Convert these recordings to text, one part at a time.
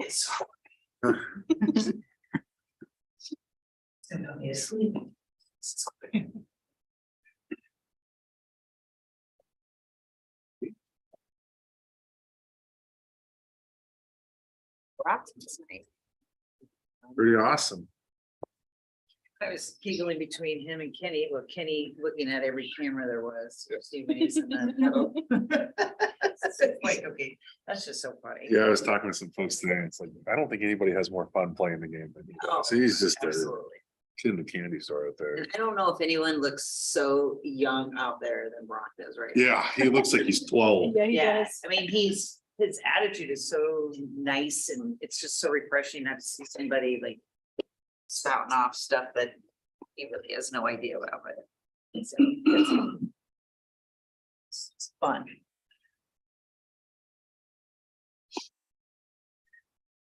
It's so. And I'll be asleep. Pretty awesome. I was giggling between him and Kenny, well, Kenny looking at every camera there was. Steve Mason, and then- Like, okay, that's just so funny. Yeah, I was talking to some folks today. And it's like, I don't think anybody has more fun playing the game than he Oh, does. He's just absolutely. in the candy store out there. And I don't know if anyone looks so young out there than Brock does right now. Yeah, he looks like he's 12. Yeah, he Yeah, does. I mean, his attitude is so nice and it's just so refreshing not to see somebody like spouting off stuff that he really has no idea about it. So, it's fun.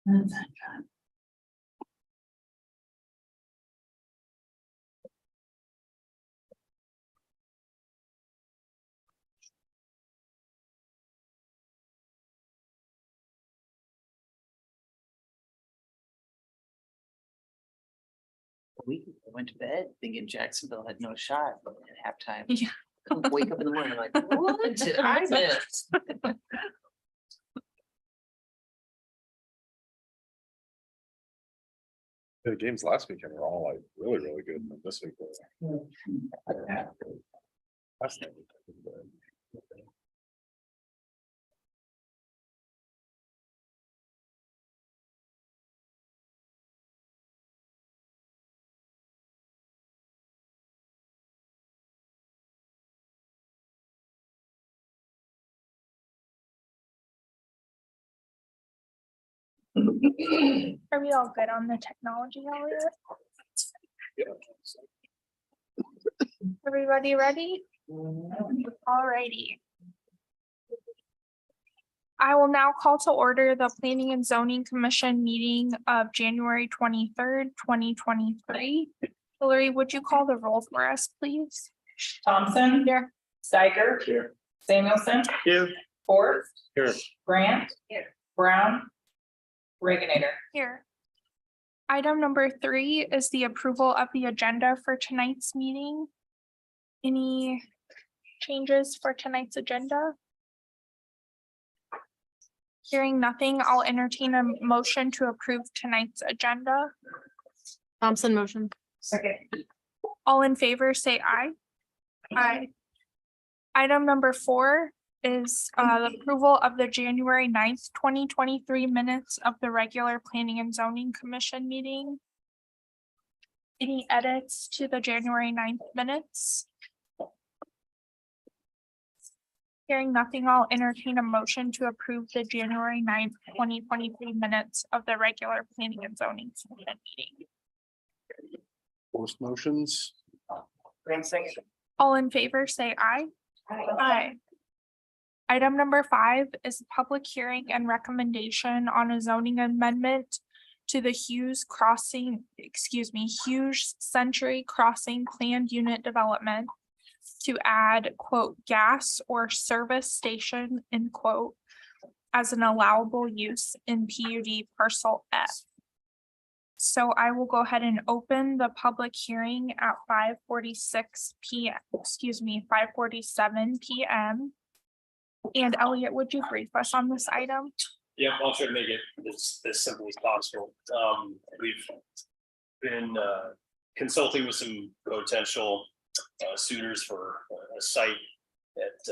That's fun. We went to bed thinking Jacksonville had no shot at halftime. Yeah. Wake up in the morning like, what did I miss? The games last weekend were all like really, really good. And this week. Last night was good. Are we all good on the technology, Elliot? Everybody ready? Alrighty. I will now call to order the Planning and Zoning Commission meeting of January 23rd, 2023. Hillary, would you call the roll for us, please? Thompson. Here. Steiger. Here. Samuelson. Here. Forrest. Here. Grant. Here. Brown. Reaganitor. Here. Item number 3 is the approval of the agenda for tonight's meeting. Any changes for tonight's agenda? Hearing nothing, I'll entertain a motion to approve tonight's agenda. Thompson motion. Second. All in favor, say aye. Aye. Item number 4 is the approval of the January 9th, 2023 minutes of the regular Planning and Zoning Commission meeting. Any edits to the January 9th minutes? Hearing nothing, I'll entertain a motion to approve the January 9th, 2023 minutes of the regular Planning and Zoning Commission meeting. Forced motions. Grant second. All in favor, say aye. Aye. Item number 5 is a public hearing and recommendation on a zoning amendment to the Hughes Century Crossing Planned Unit Development to add, quote, gas or service station, end quote, as an allowable use in PUD parcel F. So I will go ahead and open the public hearing at 5:47 p.m. And Elliot, would you brief us on this item? Yep, I'll try to make it as simple as possible. We've been consulting with some potential suitors for a site at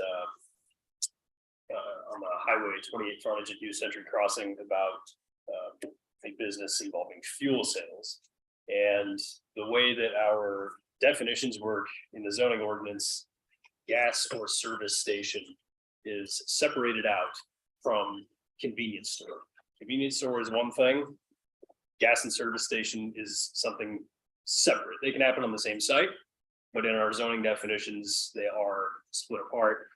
on the highway 28 frontage at Hughes Century Crossing about a business involving fuel sales. And the way that our definitions work in the zoning ordinance, gas or service station is separated out from convenience store. Convenience store is one thing. Gas and service station is something separate. They can happen on the same site, but in our zoning definitions, they are split apart.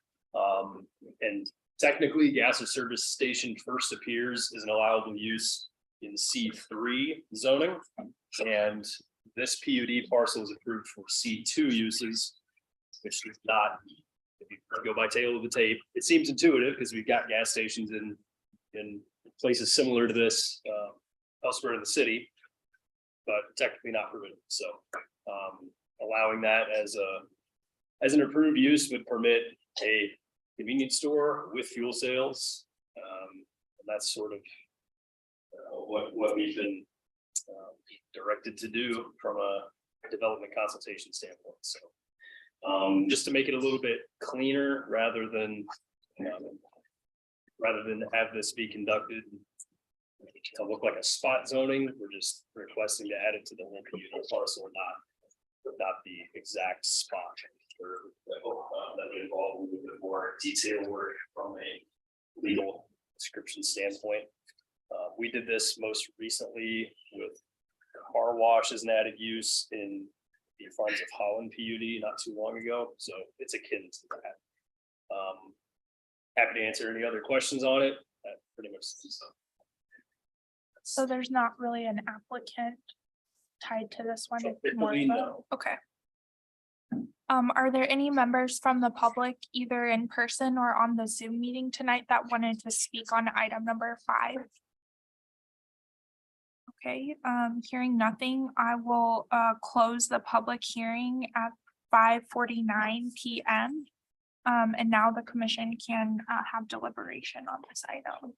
And technically, gas or service station first appears as an allowable use in C3 zoning. And this PUD parcel is approved for C2 uses, which is not, if you go by tail of the tape, it seems intuitive because we've got gas stations in places similar to this elsewhere in the city, but technically not permitted. So allowing that as an approved use would permit a convenience store with fuel sales. And that's sort of what we've been directed to do from a development consultation standpoint. So just to make it a little bit cleaner rather than have this be conducted to look like a spot zoning, we're just requesting to add it to the whole community parcel, not the exact spot. Or that would involve a little bit more detailed work from a legal description standpoint. We did this most recently with car wash as an added use in the Farms of Holland PUD not too long ago, so it's akin to that. Happy to answer any other questions on it. That pretty much sums up. So there's not really an applicant tied to this one? It's more Typically, so- no. Okay. Are there any members from the public, either in person or on the Zoom meeting tonight, that wanted to speak on item number 5? Okay, hearing nothing, I will close the public hearing at 5:49 PM. And now the commission can have deliberation on this item.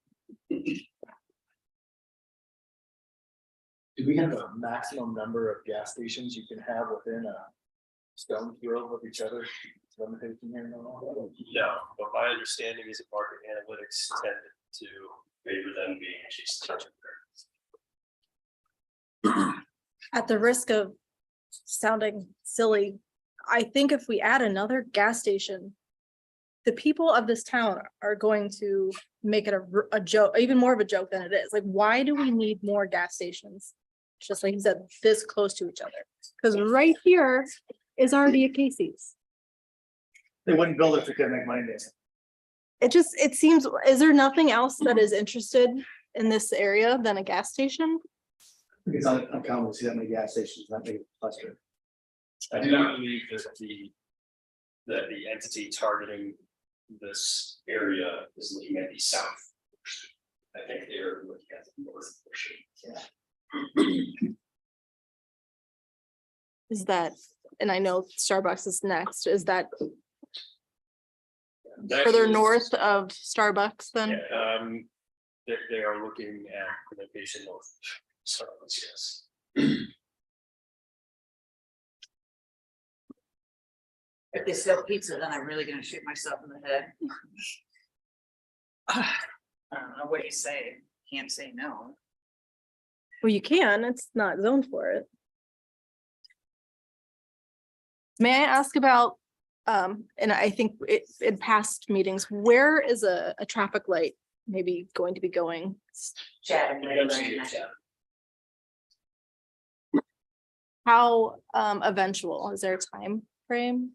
Do we have a maximum number of gas stations you can have within a stone throw of each other? Limitation here? No, No, but my understanding is that market analytics tend to favor them being adjacent to each other. At the risk of sounding silly, I think if we add another gas station, the people of this town are going to make it a joke, even more of a joke than it is. Like, why do we need more gas stations? Just like you said, this close to each other, because right here is already a Casey's. they wouldn't build it if they couldn't make money. It seems, is there nothing else that is interested in this area than a gas station? It's uncommon to see that many gas stations, that big a cluster. I do not believe that the entity targeting this area is looking at the south. I think they're looking at the north portion. Is that, and I know Starbucks is next, is that That further is- north of Starbucks then? Yeah, they are looking at the location north. Starbucks, yes. If they sell pizza, then I'm really gonna shoot myself in the head. I don't know what you say, can't say no. Well, you can, it's not zoned for it. May I ask about, and I think in past meetings, where is a traffic light maybe going to be going? Chatham, right, Eventually, right, yeah. How eventual, is there a time frame?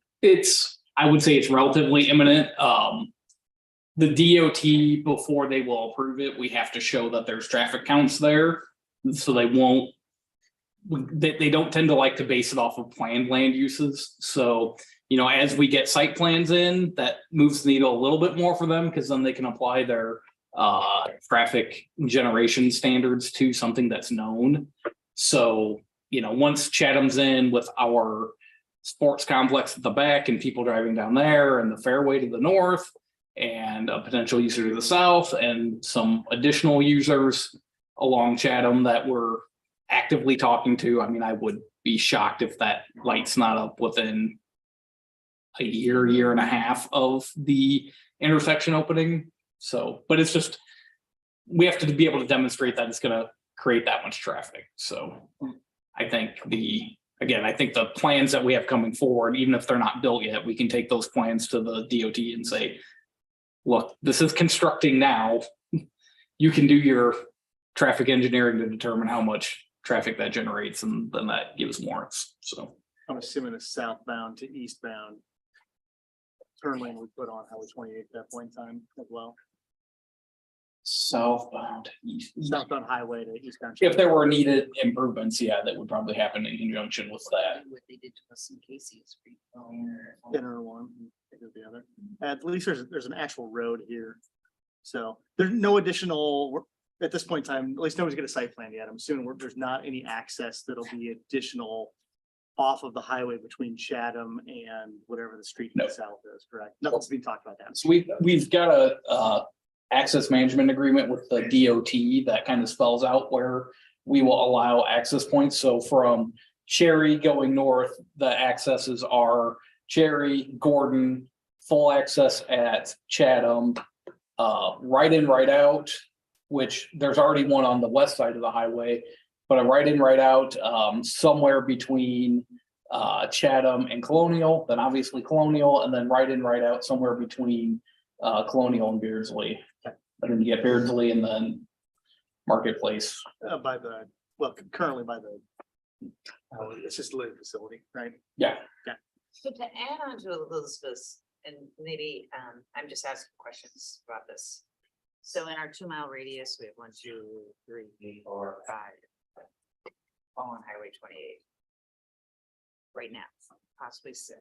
I would say it's relatively imminent. The DOT, before they will approve it, we have to show that there's traffic counts there. So they won't, they don't tend to like to base it off of planned land uses. So, you know, as we get site plans in, that moves the needle a little bit more for them, because then they can apply their traffic generation standards to something that's known. So, you know, once Chatham's in with our sports complex at the back and people driving down there and the fairway to the north and a potential user to the south and some additional users along Chatham that we're actively talking to. I mean, I would be shocked if that light's not up within a year and a half of the intersection opening. So, but it's just, we have to be able to demonstrate that it's gonna create that much traffic. So I think I think the plans that we have coming forward, even if they're not built yet, we can take those plans to the DOT and say, look, this is constructing now. You can do your traffic engineering to determine how much traffic that generates, and then that gives warrants. So I'm assuming it's southbound to eastbound. Turn lane we put on Highway 28 at that point in time as well. southbound, Southbound highway to eastbound. if there were needed improvements, yeah, that would probably happen in conjunction with that. What they did to us in Casey's. Inner one, I think of the other. At least there's an actual road here. So there's no additional at this point in time, at least nobody's got a site plan yet. I'm assuming there's not any access that'll be additional off of the highway between Chatham and whatever the street to No. the south is, correct? Nothing's been talked about that. So we've got a access management agreement with the DOT that kind of spells out where we will allow access points. So from Cherry going north, the accesses are Cherry, Gordon, full access at Chatham, right in, right out, which there's already one on the west side of the highway, but a right in, right out, somewhere between Chatham and Colonial, then obviously Colonial, and then right in, right out somewhere between Colonial and Beardsley. And then you get Beardsley and then Marketplace. By the, well, currently by the assisted living facility, right? Yeah, So to add on to Elizabeth's, and maybe, I'm just asking questions about this. So in our 2 mile radius, we have 1, 2, 3, 4, 5. All on Highway 28. Right now, possibly 6.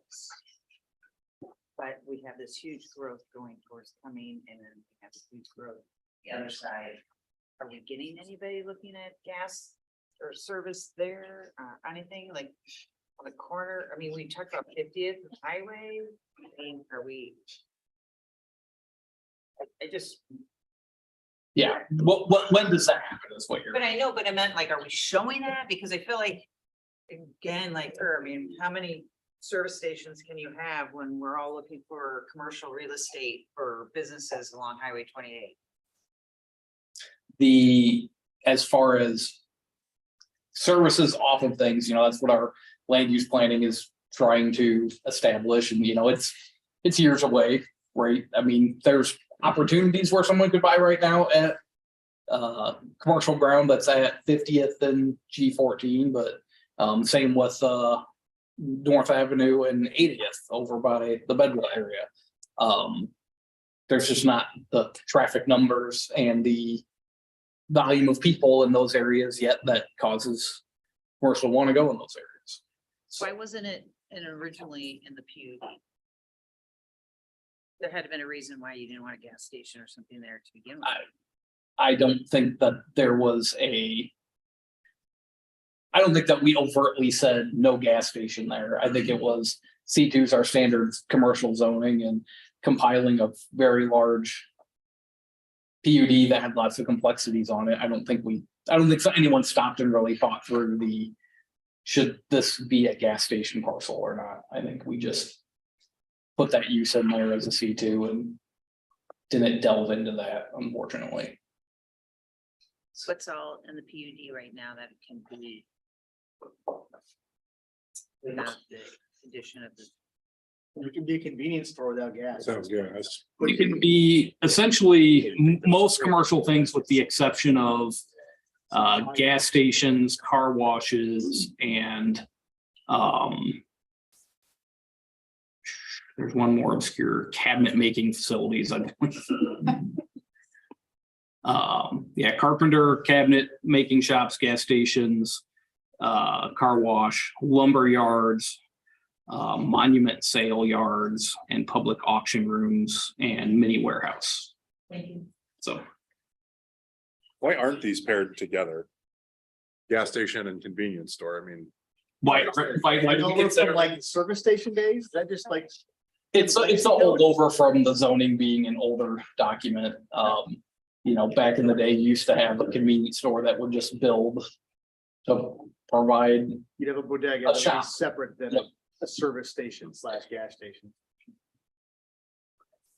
But we have this huge growth going towards coming, and then we have this huge growth the other side. Are we getting anybody looking at gas or service there, anything like on the corner? I mean, we talked about 50th Highway. I mean, are we? I just, yeah. When does that happen is what you're. but I know, but I meant like, are we showing that? Because I feel like, again, like, I mean, how many service stations can you have when we're all looking for commercial real estate for businesses along Highway 28? As far as services off of things, that's what our land use planning is trying to establish, and it's years away, right? I mean, there's opportunities where someone could buy right now at commercial ground that's at 50th and G14, but same with North Avenue and 80th over by the Bedwell area. There's just not the traffic numbers and the volume of people in those areas yet that causes commercial to want to go in those areas. Why wasn't it originally in the PUD? There had to been a reason why you didn't want a gas station or something there to begin with. I don't think that there was I don't think that we overtly said no gas station there. I think it was C2 is our standard commercial zoning and compiling a very large PUD that had lots of complexities on it. I don't think anyone stopped and really thought through should this be a gas station parcel or not. I think we just put that use in there as a C2 and didn't delve into that, unfortunately. So what's all in the PUD right now that can be without the addition of the? We can be a convenience store without gas. Sounds good. It can be essentially most commercial things with the exception of gas stations, car washes, and there's one more obscure cabinet making facilities. Yeah, carpenter, cabinet making shops, gas stations, car wash, lumber yards, monument sale yards, and public auction rooms and mini warehouse. So Why aren't these paired together? Gas station and convenience store, I mean, why do we consider Like service station days, that just like. it's a holdover from the zoning being an older document. Back in the day, you used to have a convenience store that would just build to provide. You'd have a bodega A that'd be shop. separate than Yep. a service station / gas station.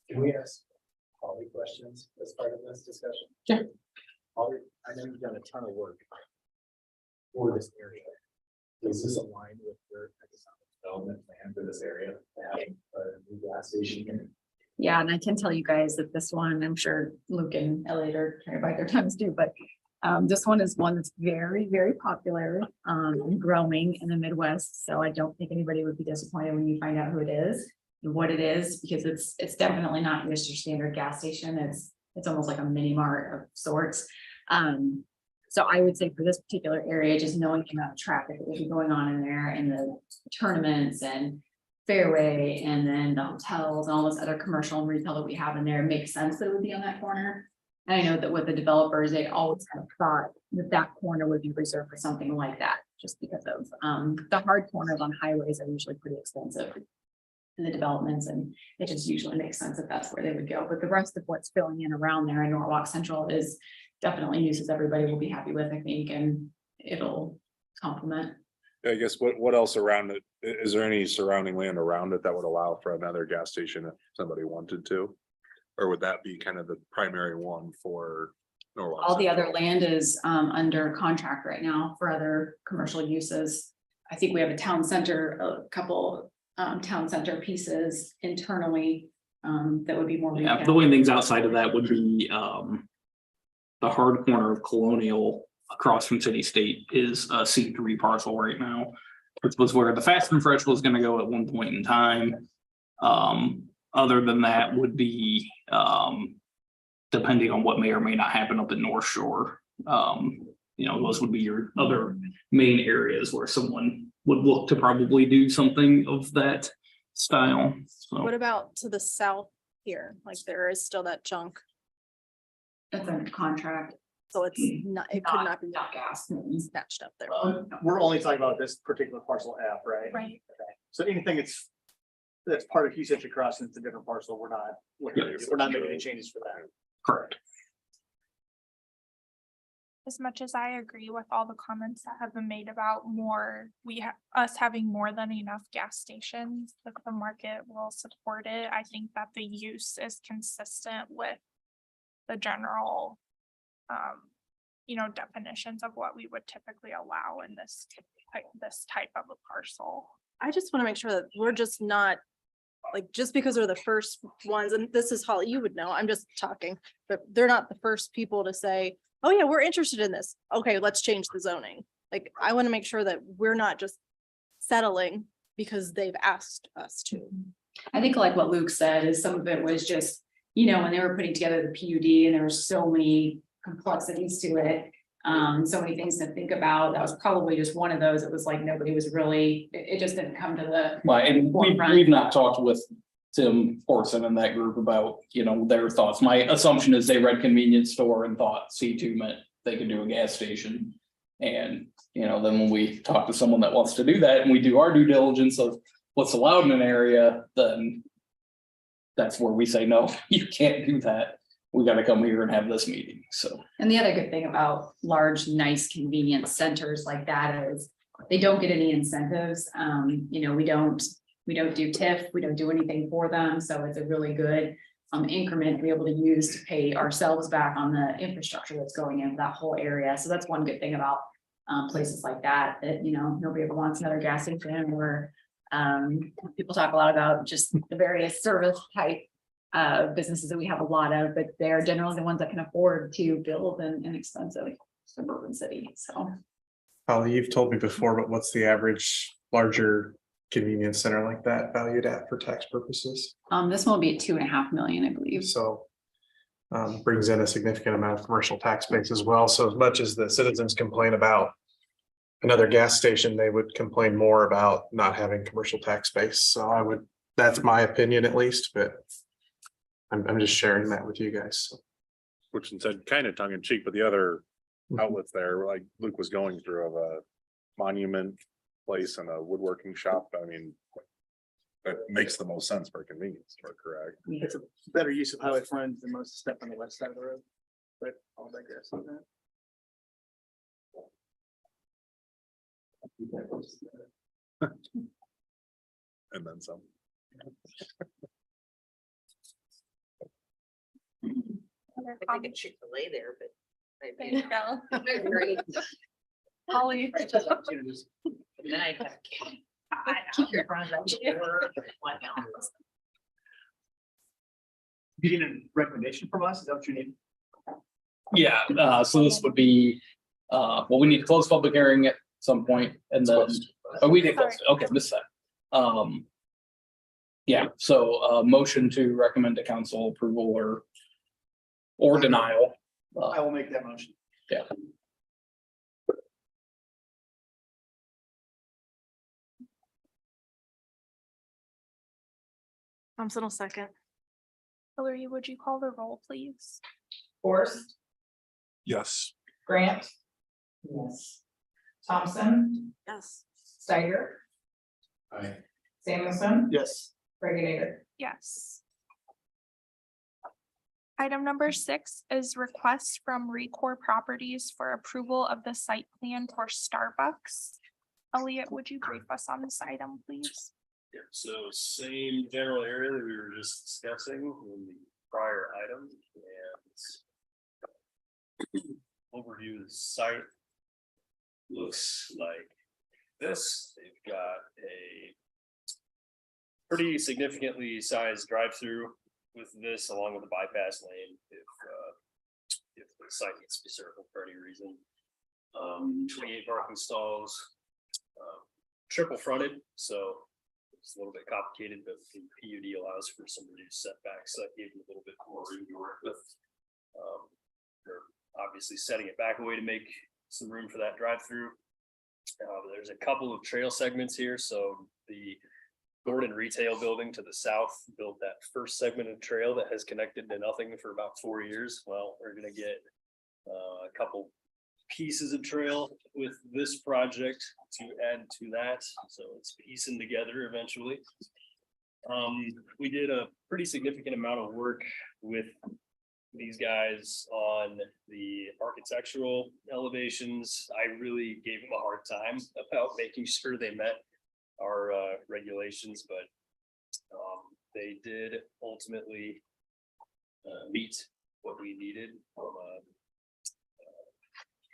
Can we ask Holly questions as part of this discussion? Yeah. Holly, I know you've done a ton of work for this area. Does this align with your economic development plan for this area, to have a new gas station here? Yeah, and I can tell you guys that this one, I'm sure Luke and Elliot are trying to bite their tongues too, but this one is one that's very, very popular, and growing in the Midwest. So I don't think anybody would be disappointed when you find out who it is and what it is, because it's definitely not just your standard gas station. It's almost like a mini mart of sorts. So I would say for this particular area, just knowing the amount of traffic that would be going on in there and the tournaments and Fairway and then the hotels and all this other commercial and retail that we have in there, it makes sense that it would be on that corner. And I know that with the developers, they always kind of thought that that corner would be reserved for something like that, just because of, the hard corners on highways are usually pretty expensive in the developments, and it just usually makes sense that that's where they would go. But the rest of what's filling in around there in Norwalk Central is definitely uses everybody will be happy with, I think, and it'll complement. I guess what else around it? Is there any surrounding land around it that would allow for another gas station if somebody wanted to? Or would that be kind of the primary one for Norwalk? All the Central? other land is under contract right now for other commercial uses. I think we have a town center, a couple town center pieces internally that would be more. Yeah, the retail. only things outside of that would be the hard corner of Colonial across from City State is a C3 parcel right now, which was where the Fast and Fresh was gonna go at one point in time. Other than that would be depending on what may or may not happen up in North Shore. Those would be your other main areas where someone would look to probably do something of that style. So What about to the south here? Like there is still that chunk, That's under contract. so it's not, it could not be Not gas. snatched up there. We're only talking about this particular parcel F, right? Right. So anything that's part of Hugh Century Crossing, it's a different parcel. We're not making any changes for that. correct. As much as I agree with all the comments that have been made about us having more than enough gas stations, that the market will support it, I think that the use is consistent with the general definitions of what we would typically allow in this type of a parcel. I just want to make sure that we're just not, like, just because they're the first ones, and this is Holly, you would know, I'm just talking, but they're not the first people to say, oh yeah, we're interested in this. Okay, let's change the zoning. Like, I want to make sure that we're not just settling because they've asked us to. I think like what Luke said is some of it was just, when they were putting together the PUD and there were so many complexities to it. So many things to think about. That was probably just one of those. It was like nobody was really, it just didn't come to the. Right, and Forefront. we've not talked with Tim Orson and that group about, their thoughts. My assumption is they read convenience store and thought C2 meant they could do a gas station. And, then when we talk to someone that wants to do that and we do our due diligence of what's allowed in an area, then that's where we say, no, you can't do that. We gotta come here and have this meeting, so. And the other good thing about large, nice convenience centers like that is they don't get any incentives. We don't do TIF, we don't do anything for them. So it's a really good increment to be able to use to pay ourselves back on the infrastructure that's going into that whole area. So that's one good thing about places like that, nobody ever wants another gas station or people talk a lot about just the various service type businesses that we have a lot of, but they're generally the ones that can afford to build in an expensive suburban city, so. Holly, you've told me before, but what's the average larger convenience center like that valued at for tax purposes? This one will be at 2.5 million, I believe. So brings in a significant amount of commercial tax base as well. So as much as the citizens complain about another gas station, they would complain more about not having commercial tax base. So that's my opinion at least, but I'm just sharing that with you guys. Which said kind of tongue in cheek, but the other outlets there, like Luke was going through, of a monument place and a woodworking shop. I mean, that makes the most sense for convenience store, correct? It's a better use of highway frontage than most stuff on the west side of the road. But I'll digress on that. And then some. Other I think comments? a Chick-fil-A there, but. There you go. Great. Holly. Then I'd have. Keep your front of what else? You need a recommendation from us? Is that what you need? Yeah, so this would be, we need to close public hearing at some point and then, we did close, it. Okay, missed that. Yeah, so motion to recommend to council approval or denial. I will make that motion. Yeah. Thompson will second. Hillary, would you call the roll, please? Forrest, Yes. Grant, Yes. Thompson, Yes. Steiger, Aye. Samuelson, Yes. Regulator. Yes. Item number 6 is request from Recore Properties for approval of the site plan for Starbucks. Elliot, would you brief us on this item, please? Yeah, so same general area that we were just discussing in the prior item and overview of the site. Looks like this. They've got a pretty significantly sized drive-through with this along with the bypass lane if the site needs to be circled for any reason. 28 parking stalls, triple fronted, so it's a little bit complicated, but the PUD allows for some reduced setbacks, so that gave them a little bit more room to work with. They're obviously setting it back a way to make some room for that drive-through. There's a couple of trail segments here, so the Gordon Retail Building to the south built that first segment of trail that has connected to nothing for about 4 years. Well, we're gonna get a couple pieces of trail with this project to add to that, so it's piecing together eventually. We did a pretty significant amount of work with these guys on the architectural elevations. I really gave them a hard time about making sure they met our regulations, but they did ultimately meet what we needed from a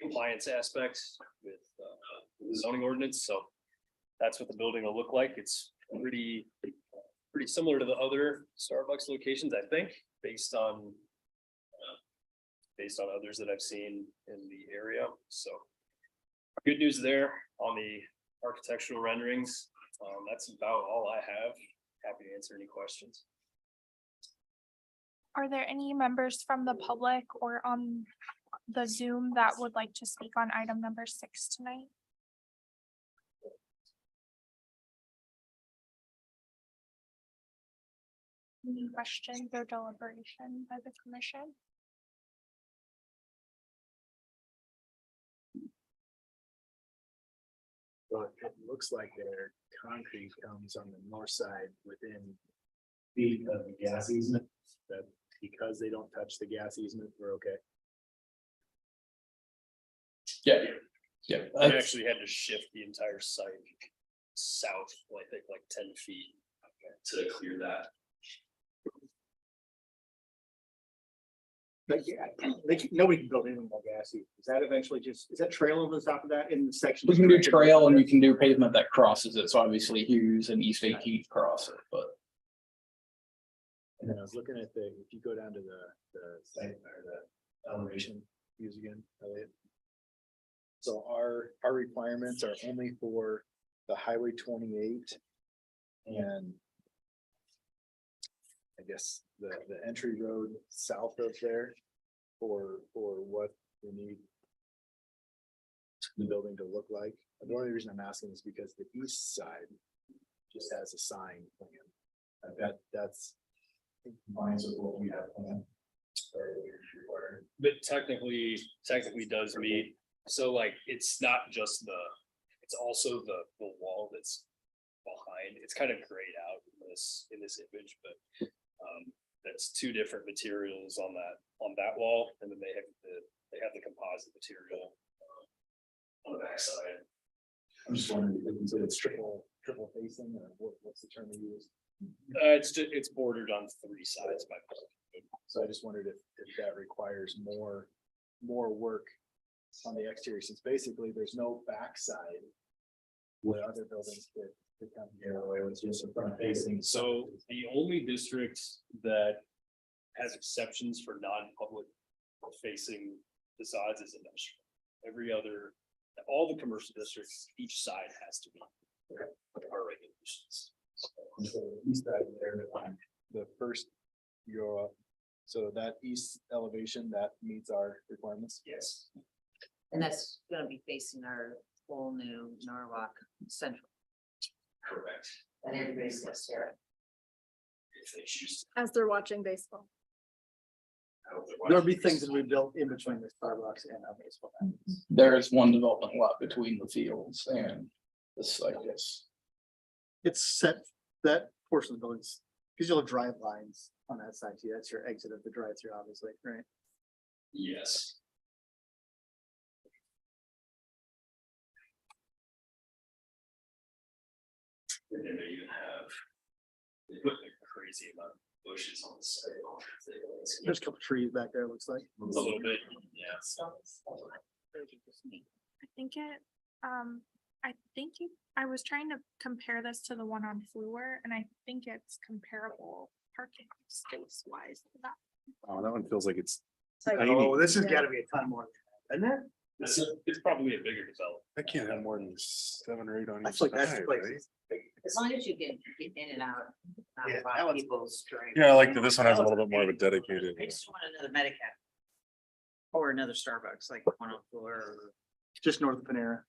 compliance aspect with the zoning ordinance, so that's what the building will look like. It's pretty similar to the other Starbucks locations, I think, based on others that I've seen in the area. So good news there on the architectural renderings. That's about all I have. Happy to answer any questions. Are there any members from the public or on the Zoom that would like to speak on item number 6 tonight? Any questions or deliberation by the commission? But it looks like their concrete comes on the north side within feet of the gas easement, that because they don't touch the gas easement, we're okay. Yeah. Yeah. I actually had to shift the entire site south, I think like 10 feet to clear that. But yeah, nobody can build anything more gassy. Is that eventually just, is that trail over the top of that in the section? We can do trail and you can do pavement that crosses it. So obviously Hughes and East 18th cross it, but And then I was looking at if you go down to the site or the elevation views again, Elliot. So our requirements are only for the Highway 28 and I guess the entry road south of there for what we need the building to look like. And the only reason I'm asking is because the east side just has a sign plan. That's combines with what we have planned. But technically does meet, so like, it's not just it's also the wall that's behind, it's kind of grayed out in this image, but that's two different materials on that wall, and then they have the composite material on the backside. I'm just wondering if you said it's triple facing or what's the term you use? It's bordered on 3 sides by. So I just wondered if that requires more work on the exterior, since basically there's no backside where other buildings could come here, it was just a front facing. So the only district that has exceptions for non-public facing facades is industrial. Every other, all the commercial districts, each side has to be our regulations. So the east side there, the first so that east elevation, that meets our requirements? Yes. And that's gonna be facing our whole new Norwalk Central. Correct. And everybody's gonna stare at. If they choose. As they're watching baseball. There'll be things that we built in between the Starbucks and our baseball. diamonds. There is one development lot between the fields and the site, yes. It's set, that portion of the buildings, because you'll have drive lines on that side too. That's your exit of the drive-through, obviously, right? Yes. And then they even have, they put a crazy amount of bushes on the side. There's a couple trees back there, it looks like. A little bit, yeah. I think I was trying to compare this to the one on Fluor, and I think it's comparable parking space wise to that. Oh, that one feels like it's, Oh, this has Yeah. gotta be a ton more, isn't it? It's probably a bigger development. I can't have more than 7 or 8 on I each feel like that's side, the place. right? As long as you can get in and out, not Yeah, a lot that of one's- people straying. Yeah, I like that this one has a little bit more of a dedicated. I just want another Medicare. Or another Starbucks, like one on floor or. Just north of Panera.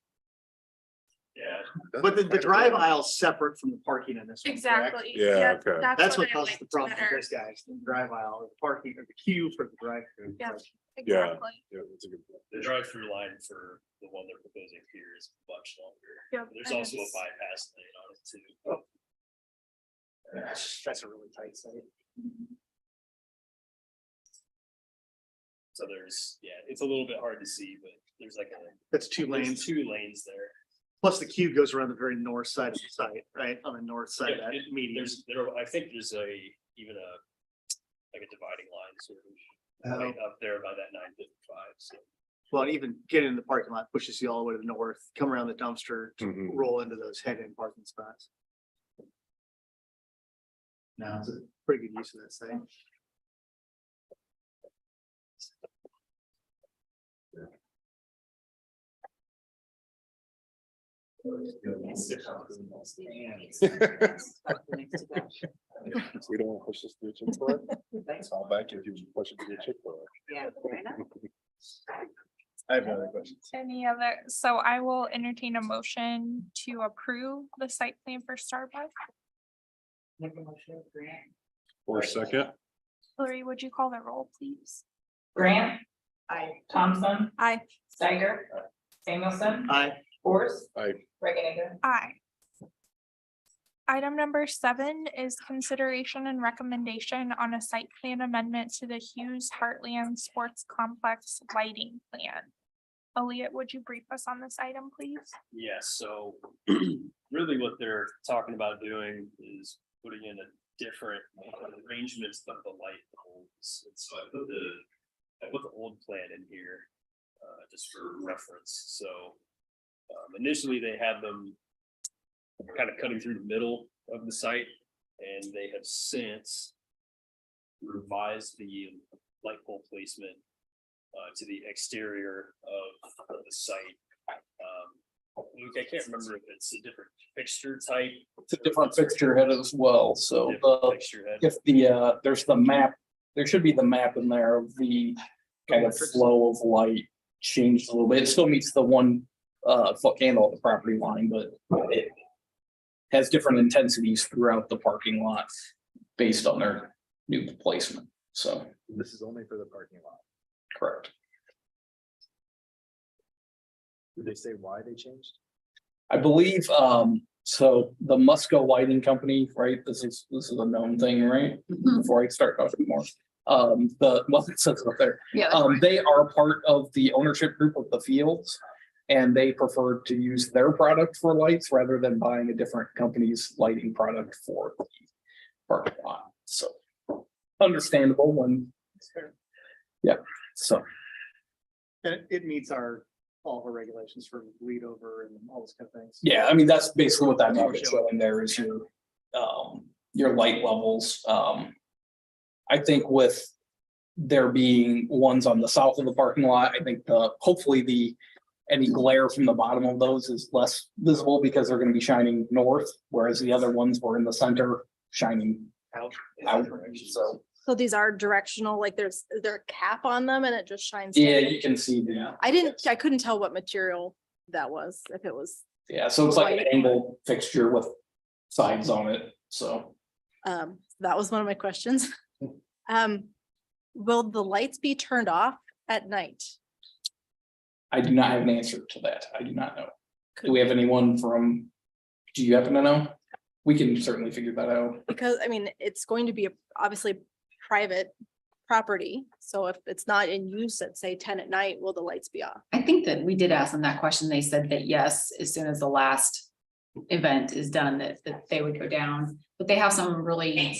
Yeah. But the drive aisle's separate from the parking in this one. correct? Exactly. Yeah, okay. That's what I causes the liked problem better. for this guy, is the drive aisle, the parking, or the queue for the drive-through. Yeah. Yeah. Exactly. Yeah, that's a good point. The drive-through line for the one they're proposing here is much longer. Yep, There's and also a it's- bypass lane on it too. That's a really tight site. So there's, yeah, it's a little bit hard to see, but there's like That's two there's lanes, 2 lanes there. plus the queue goes around the very north side of the site, right? On the north side of Yeah, that median. I think there's even a, like a dividing line sort of right up there by that 955, so. Well, even getting in the parking lot pushes you all the way to the north, come around the dumpster, to Mhm. roll into those head-in parking spots. Now, it's a pretty good use of that site. We don't want to push this to a Chick-fil-A. I'll back if you push it to a Chick-fil-A. Yeah, why not? I have no other questions. Any other, so I will entertain a motion to approve the site plan for Starbucks. Make a motion, Grant. Or second, Hillary, would you call the roll, please? Grant, I. Thompson, Aye. Steiger, Samuelson, Aye. Force, I, Reagan. Aye. Item number 7 is consideration and recommendation on a site plan amendment to the Hughes Heartland Sports Complex lighting plan. Elliot, would you brief us on this item, please? Yes, so really what they're talking about doing is putting in a different arrangements of the light poles. And so I put the old plan in here, just for reference, so. Initially, they had them kind of cutting through the middle of the site, and they have since revised the light pole placement to the exterior of the site. Luke, I can't remember if it's a different fixture type. It's a different fixture head as well, so Different fixture head. if there's the map, there should be the map in there of the kind of flow of light changed a little bit. It still meets the 1 foot candle at the property line, but it has different intensities throughout the parking lot based on their new placement. So, This is only for the parking lot. correct. Did they say why they changed? I believe, so the Musco Lighting Company, right? This is a known thing, right? Before I start talking more. It says up there. Yeah. They are part of the ownership group of the fields. And they preferred to use their product for lights rather than buying a different company's lighting product for the parking lot. So understandable when. Yeah, so. And it meets all of our regulations for lead over and all those kind of things. Yeah, I mean, that's basically what that map is showing there is your light levels. I think with there being ones on the south of the parking lot, I think hopefully any glare from the bottom of those is less visible because they're gonna be shining north, whereas the other ones were in the center shining out. So these are directional, like is there a cap on them and it just shines? Yeah, down? you can see the, I couldn't tell what material that was, if it was, yeah, so it's like an angled fixture with sides on it, so. that was one of my questions. will the lights be turned off at night? I do not have an answer to that. I do not know. Do we have anyone from, do you happen to know? We can certainly figure that out. Because, I mean, it's going to be obviously private property, so if it's not in use at say 10 at night, will the lights be off? I think that we did ask them that question. They said that yes, as soon as the last event is done, that they would go down, but they have some really.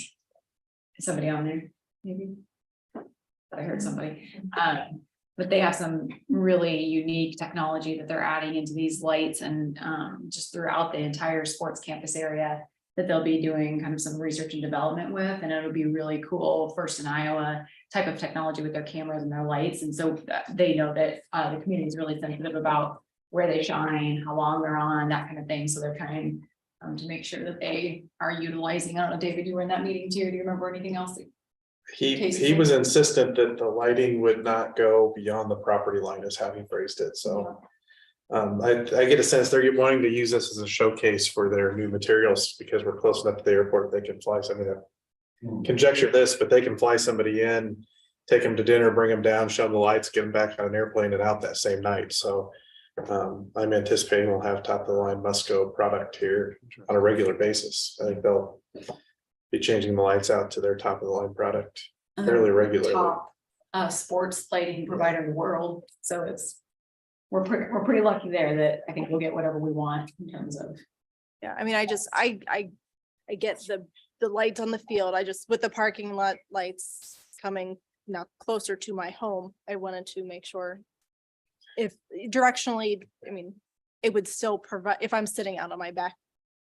Somebody on there, maybe? But I heard somebody, but they have some really unique technology that they're adding into these lights and just throughout the entire sports campus area. That they'll be doing kind of some research and development with, and it'll be really cool, first in Iowa type of technology with their cameras and their lights. And so they know that the community is really sensitive about where they shine, how long they're on, that kind of thing. So they're trying to make sure that they are utilizing. I don't know, David, you were in that meeting too. Do you remember anything else? He was insistent that the lighting would not go beyond the property line, is how he phrased it, so. I get a sense they're wanting to use this as a showcase for their new materials, because we're close enough to the airport, they can fly somebody. Conjecture this, but they can fly somebody in, take them to dinner, bring them down, show them the lights, get them back on an airplane and out that same night, so. I'm anticipating we'll have top of the line Musco product here on a regular basis. I think they'll be changing the lights out to their top of the line product fairly regularly. Top sports lighting provider in the world, so we're pretty lucky there that I think we'll get whatever we want in terms of. Yeah, I mean, I get the lights on the field. I just, with the parking lot lights coming now closer to my home, I wanted to make sure. If directionally, I mean, it would still provide, if I'm sitting out on my back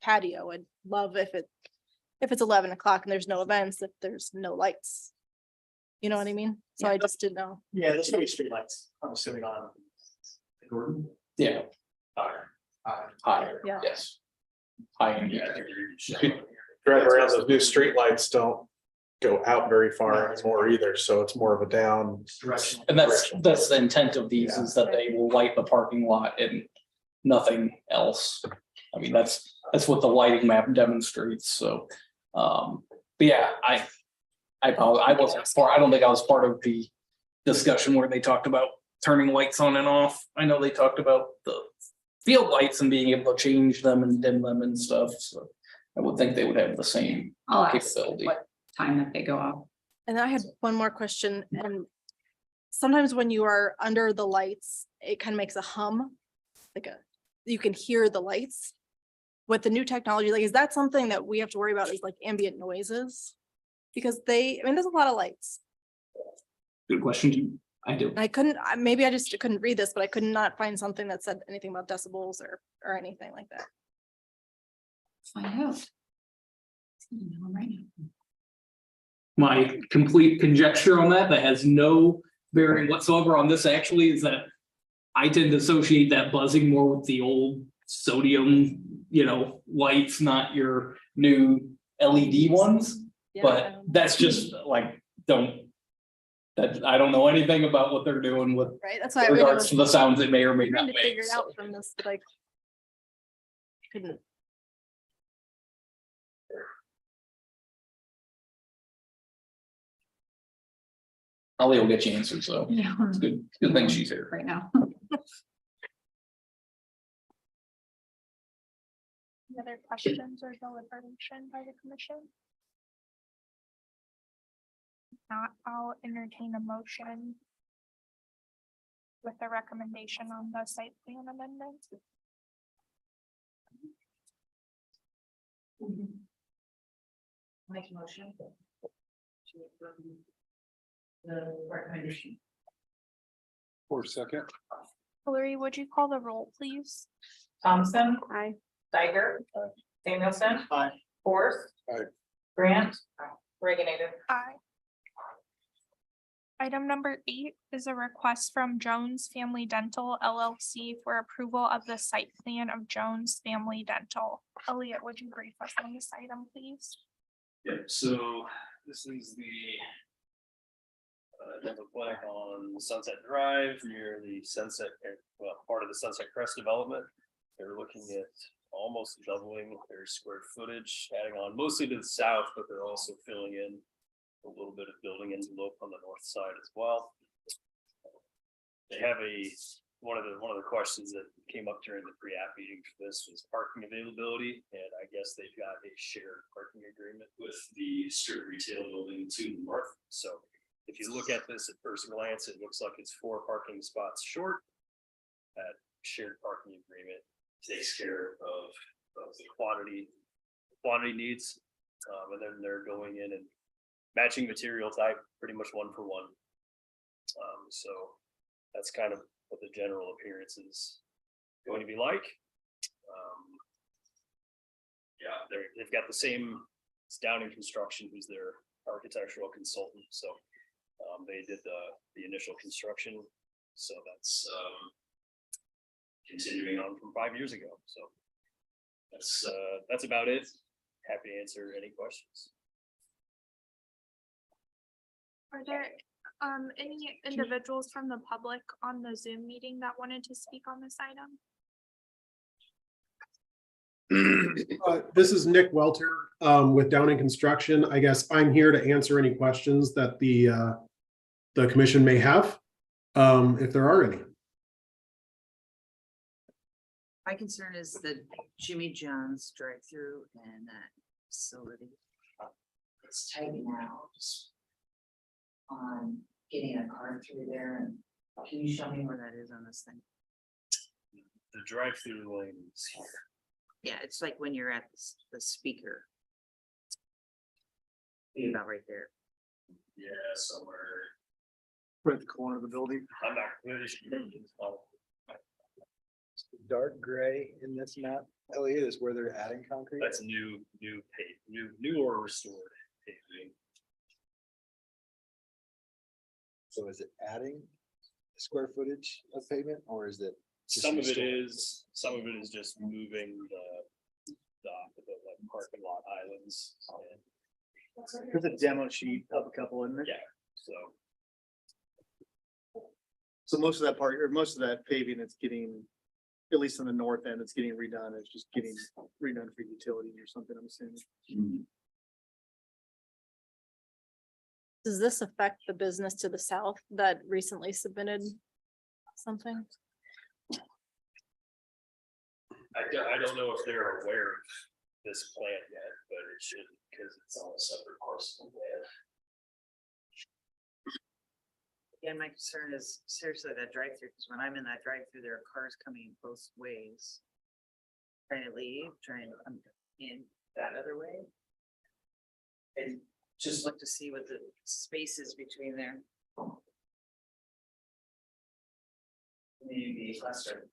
patio, I'd love if it's 11 o'clock and there's no events, if there's no lights. You know what I mean? So I just didn't know. Yeah, there's gonna be streetlights, I'm assuming on. Yeah, higher, Yeah. yes. High end. Drive around, those new streetlights don't go out very far anymore either, so it's more of a down. And that's the intent of these, is that they will light the parking lot and nothing else. I mean, that's what the lighting map demonstrates, so. But yeah, I wasn't I don't think I was part of the discussion where they talked about turning lights on and off. I know they talked about the field lights and being able to change them and dim them and stuff, so. I would think they would have the same I'll ask capability. what time that they go off. And I had one more question, and sometimes when you are under the lights, it kind of makes a hum, you can hear the lights. With the new technology, like, is that something that we have to worry about, is like ambient noises? Because I mean, there's a lot of lights. Good question. I do. Maybe I just couldn't read this, but I could not find something that said anything about decibels or anything like that. Find out. Right now. My complete conjecture on that has no bearing whatsoever on this actually is that I tend to associate that buzzing more with the old sodium, lights, not your new LED ones. Yeah, But that's just like, I don't know anything about what they're doing with right, that's why I regards was to the sounds it may or may trying not to figure make. it out from this, but I couldn't. Ollie will get you answers, so Yeah. it's good thing she's here. Right now. Any other questions or deliberation by the commission? If not, I'll entertain a motion with a recommendation on the site plan amendment. Make a motion. To approve the recommendation. For a second. Hillary, would you call the roll, please? Thompson. Aye. Steiger. Samuelson. Aye. Forrest. Aye. Grant. Reagan. Aye. Item number 8 is a request from Jones Family Dental LLC for approval of the site plan of Jones Family Dental. Elliot, would you brief us on this item, please? Yep, so this is the dental clinic on Sunset Drive near the part of the Sunset Crest development. They're looking at almost doubling their square footage, adding on mostly to the south, but they're also filling in a little bit of building envelope on the north side as well. They have one of the questions that came up during the pre-app meeting for this was parking availability, and I guess they've got a shared parking agreement with the street retail building to the north. So if you look at this at first glance, it looks like it's 4 parking spots short. That shared parking agreement takes care of the quantity needs. And then they're going in and matching material type pretty much 1 for 1. So that's kind of what the general appearance is going to be like. Yeah, they've got the same, it's Downing Construction, who's their architectural consultant. So they did the initial construction. So that's continuing on from 5 years ago. So that's about it. Happy to answer any questions. Are there any individuals from the public on the Zoom meeting that wanted to speak on this item? This is Nick Welter with Downing Construction. I guess I'm here to answer any questions that the commission may have, if there are any. My concern is the Jimmy John's drive-through and that facility. It's tight now, just on getting a car through there, and can you show me where that is on this thing? The drive-through lane is here. Yeah, it's like when you're at the speaker. About right there. Yeah, somewhere. Right at the corner of the building. I'm not really sure. Dark gray in this map, Elliot, is where they're adding concrete. That's new or restored paving. So is it adding square footage of pavement, or is it? just Some of it restoring? is, some of it is just moving the like parking lot islands. There's a demo sheet of a couple in there. Yeah, so So most of that part, or most of that paving that's getting, at least on the north end, it's getting redone. It's just getting redone for utility or something, I'm assuming. Does this affect the business to the south that recently submitted something? I don't know if they're aware of this plan yet, but it should, because it's on a separate parcel of land. Yeah, my concern is seriously that drive-through, because when I'm in that drive-through, there are cars coming both ways. Trying to leave, trying to come in that other way. And just look to see what the space is between there. Maybe cluster.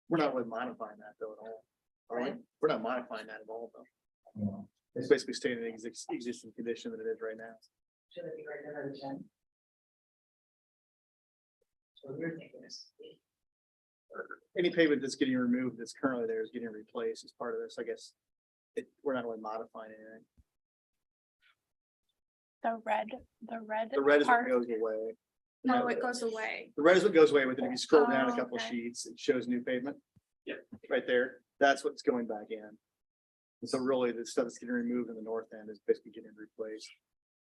We're not really modifying that though at all. Are we? Right. We're not modifying that at all though. It's basically staying in the existing condition that it is right now. Should it be right there at the 10? So we're thinking this. Any pavement that's getting removed that's currently there is getting replaced as part of this, I guess. We're not really modifying anything. The red The red is what part? goes away. No, it goes away. The red is what goes away with it. If you scroll down a Oh, couple okay. sheets, it shows new pavement. Yep. Right there. That's what's going back in. And so really the stuff that's getting removed in the north end is basically getting replaced.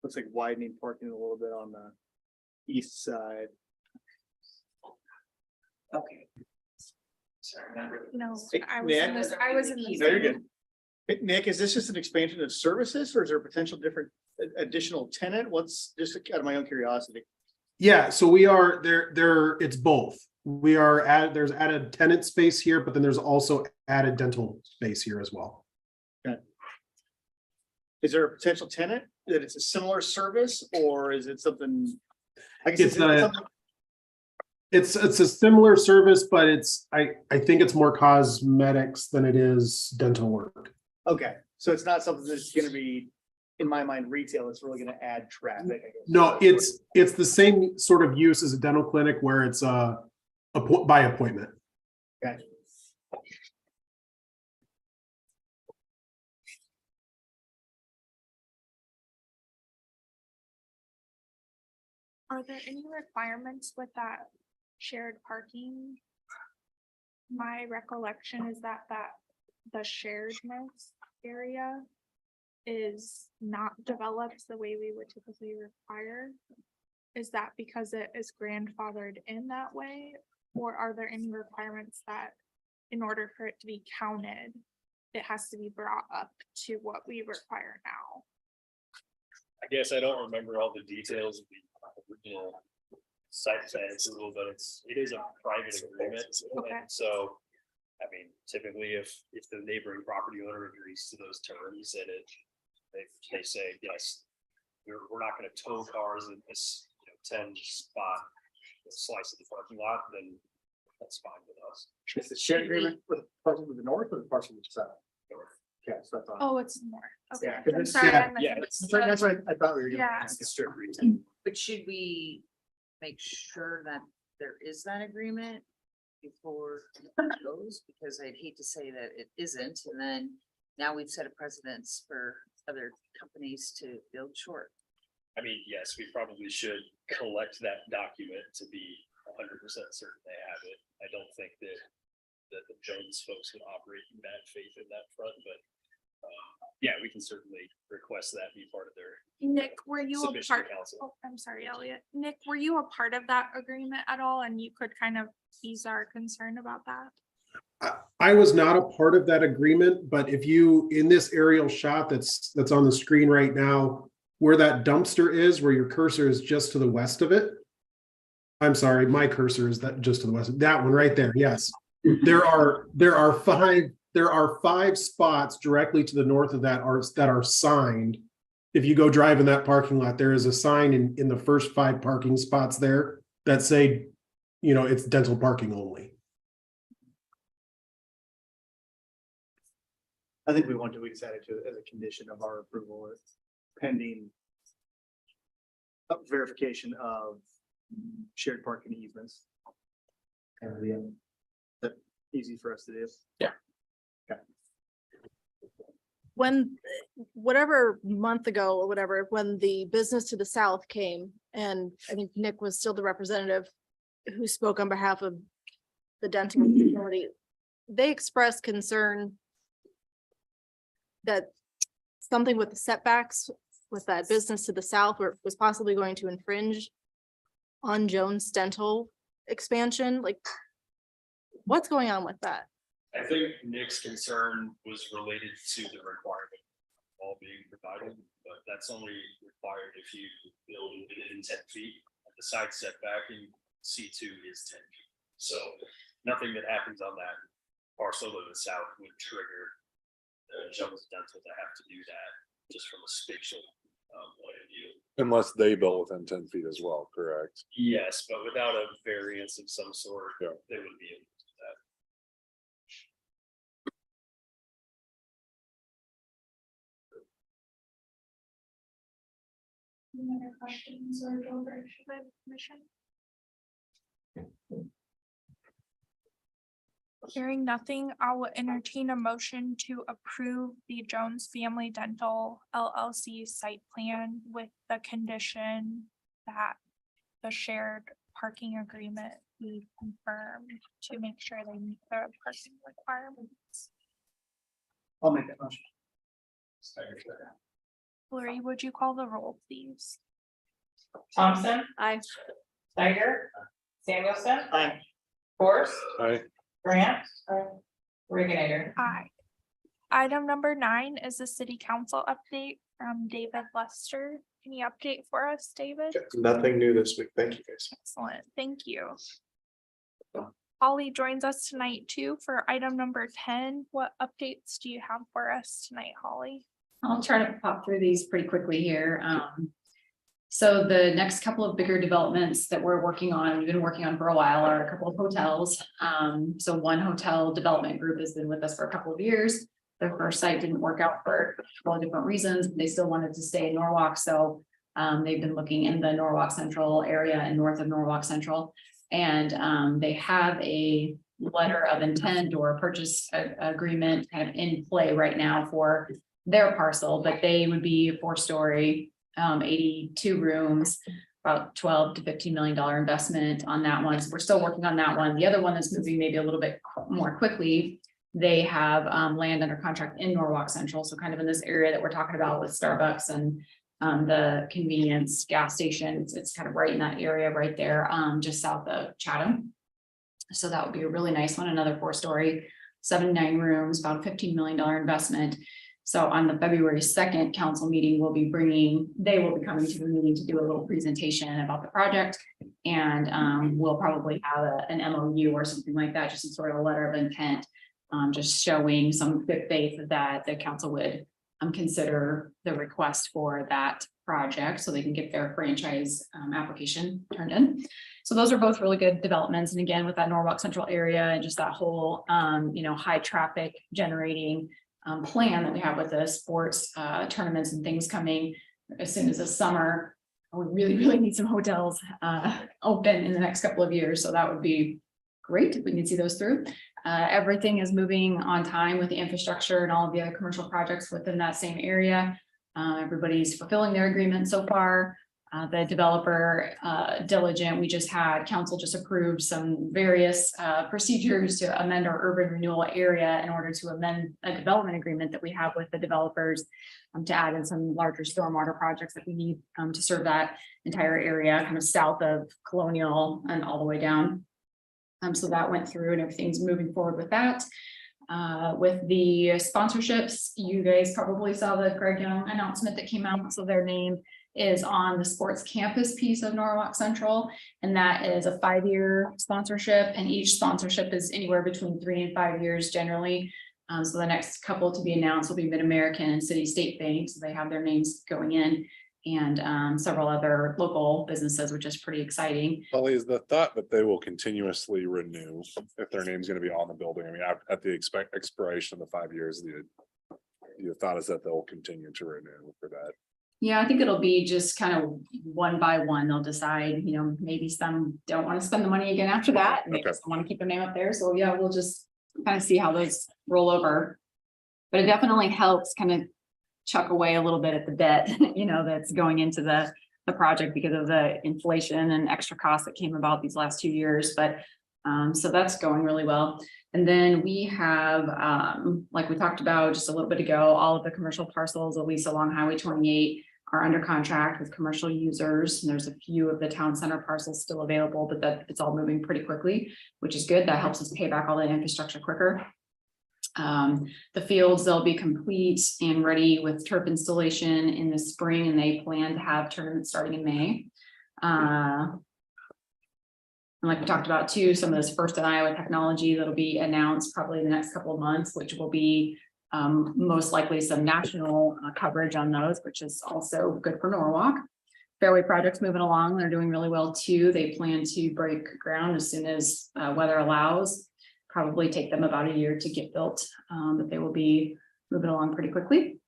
Looks like widening parking a little bit on the east side. Okay. Sorry, not really. No, Hey, I was in Nick? this, I was in this. No, you're good. Hey, Nick, is this just an expansion of services or is there a potential different additional tenant? What's just out of my own curiosity? Yeah, so we are there, it's both. We are there's added tenant space here, but then there's also added dental space here as well. Is there a potential tenant that it's a similar service or is it something? I guess It's something- It's a similar service, but I think it's more cosmetics than it is dental work. Okay, so it's not something that's gonna be, in my mind, retail. It's really gonna add traffic. I guess. No, it's the same sort of use as a dental clinic where it's by appointment. Okay. Are there any requirements with that shared parking? My recollection is that the sharedness area is not developed the way we would typically require? Is that because it is grandfathered in that way? Or are there any requirements that in order for it to be counted, it has to be brought up to what we require now? I guess I don't remember all the details of the original site plan approval, but it is a private agreement. Okay. And so, I mean, typically if the neighboring property owner agrees to those terms and they say, yes, we're not gonna tow cars in this, 10 spot slice of the parking lot, then that's fine with us. Is the shared agreement with the parcel to the north or the parcel to the south? Okay, so I thought. Oh, it's more. Okay, Yeah, 'cause I'm it's- sorry. I yeah, misunderstood. That's what I thought we were doing. Yeah. It's strict retail. But should we make sure that there is that agreement before it goes? Because I'd hate to say that it isn't, and then now we've set a precedence for other companies to build short. I mean, yes, we probably should collect that document to be 100% certain they have it. I don't think that the Jones folks would operate in bad faith in that front, but yeah, we can certainly request that be part of their Nick, were you a submission to part? council. Oh, I'm sorry, Elliot. Nick, were you a part of that agreement at all? And you could kind of ease our concern about that? I was not a part of that agreement, but if you, in this aerial shot that's on the screen right now, where that dumpster is, where your cursor is just to the west of it. I'm sorry, my cursor is that just to the west, that one right there, yes. There are five spots directly to the north of that are signed. If you go drive in that parking lot, there is a sign in the first 5 parking spots there that say, it's dental parking only. I think we decided to, as a condition of our approval, pending verification of shared parking easements. And that easy for us to do. When, whatever month ago or whatever, when the business to the south came, and I think Nick was still the representative who spoke on behalf of the dental facility, they expressed concern that something with the setbacks with that business to the south was possibly going to infringe on Jones Dental expansion. Like, what's going on with that? I think Nick's concern was related to the requirement of all being provided, but that's only required if you build within 10 feet. The side setback in C2 is 10 feet. So nothing that happens on that parcel to the south would trigger Jones Dental to have to do that, just from a spatial point of view. Unless they built within 10 feet as well, correct? Yes, but without a variance of some sort, Yeah. they wouldn't be able to do that. Any other questions or deliberation by the commission? Hearing nothing, I will entertain a motion to approve the Jones Family Dental LLC site plan with the condition that the shared parking agreement be confirmed to make sure they meet the parking requirements. I'll make that motion. Lori, would you call the roll, please? Thompson, I, Steiger, Samuelson, Aye. Forrest, Aye. Grant, Regenerator. Aye. Item number 9 is the city council update from David Lester. Any update for us, David? Nothing new this week. Thank you, guys. Excellent, thank you. Holly joins us tonight too for item number 10. What updates do you have for us tonight, Holly? I'll try to pop through these pretty quickly here. So the next couple of bigger developments that we're working on, we've been working on for a while, are a couple of hotels. So one hotel development group has been with us for a couple of years. Their first site didn't work out for a couple of different reasons. They still wanted to stay in Norwalk, so they've been looking in the Norwalk Central area and north of Norwalk Central. And they have a letter of intent or a purchase agreement kind of in play right now for their parcel, but they would be a 4-story, 82 rooms, about $12 to $15 million investment on that one. So we're still working on that one. The other one that's moving maybe a little bit more quickly They have land under contract in Norwalk Central, so kind of in this area that we're talking about with Starbucks and the convenience gas stations. It's kind of right in that area right there, just south of Chatham. So that would be a really nice one, another 4-story, 79 rooms, about a $15 million investment. So on the February 2nd council meeting, they will be coming to the meeting to do a little presentation about the project. And we'll probably have an MOU or something like that, just some sort of a letter of intent, just showing some good faith that the council would consider the request for that project so they can get their franchise application turned in. So those are both really good developments. And again, with that Norwalk Central area and just that whole, high traffic generating plan that we have with the sports tournaments and things coming as soon as the summer. We really need some hotels open in the next couple of years. So that would be great if we can see those through. Everything is moving on time with the infrastructure and all of the other commercial projects within that same area. Everybody's fulfilling their agreement so far. The developer diligent, council just approved some various procedures to amend our urban renewal area in order to amend a development agreement that we have with the developers to add in some larger stormwater projects that we need to serve that entire area kind of south of Colonial and all the way down. So that went through and everything's moving forward with that. With the sponsorships, you guys probably saw the Greg Young announcement that came out. So their name is on the sports campus piece of Norwalk Central. And that is a 5-year sponsorship. And each sponsorship is anywhere between 3 and 5 years generally. So the next couple to be announced will be Mid-American and City State Bank. So they have their names going in, and several other local businesses, which is pretty exciting. Holly, is the thought that they will continuously renew if their name's gonna be on the building? I mean, at the expiration of the 5 years, the thought is that they'll continue to renew for that. Yeah, I think it'll be just kind of one by one. They'll decide, maybe some don't want to spend the money again after that. And they Okay. just want to keep their name up there. So yeah, we'll just kind of see how those roll over. But it definitely helps kind of chuck away a little bit at the debt, that's going into the project because of the inflation and extra costs that came about these last 2 years. But so that's going really well. And then we have, like we talked about just a little bit ago, all of the commercial parcels, at least along Highway 28, are under contract with commercial users. And there's a few of the town center parcels still available, but it's all moving pretty quickly, which is good. That helps us pay back all the infrastructure quicker. The fields, they'll be complete and ready with turf installation in the spring, and they plan to have tournaments starting in May. And like we talked about too, some of this first in Iowa technology that'll be announced probably in the next couple of months, which will be most likely some national coverage on those, which is also good for Norwalk. Fairway project's moving along. They're doing really well too. They plan to break ground as soon as weather allows. Probably take them about a year to get built, but they will be moving along pretty quickly.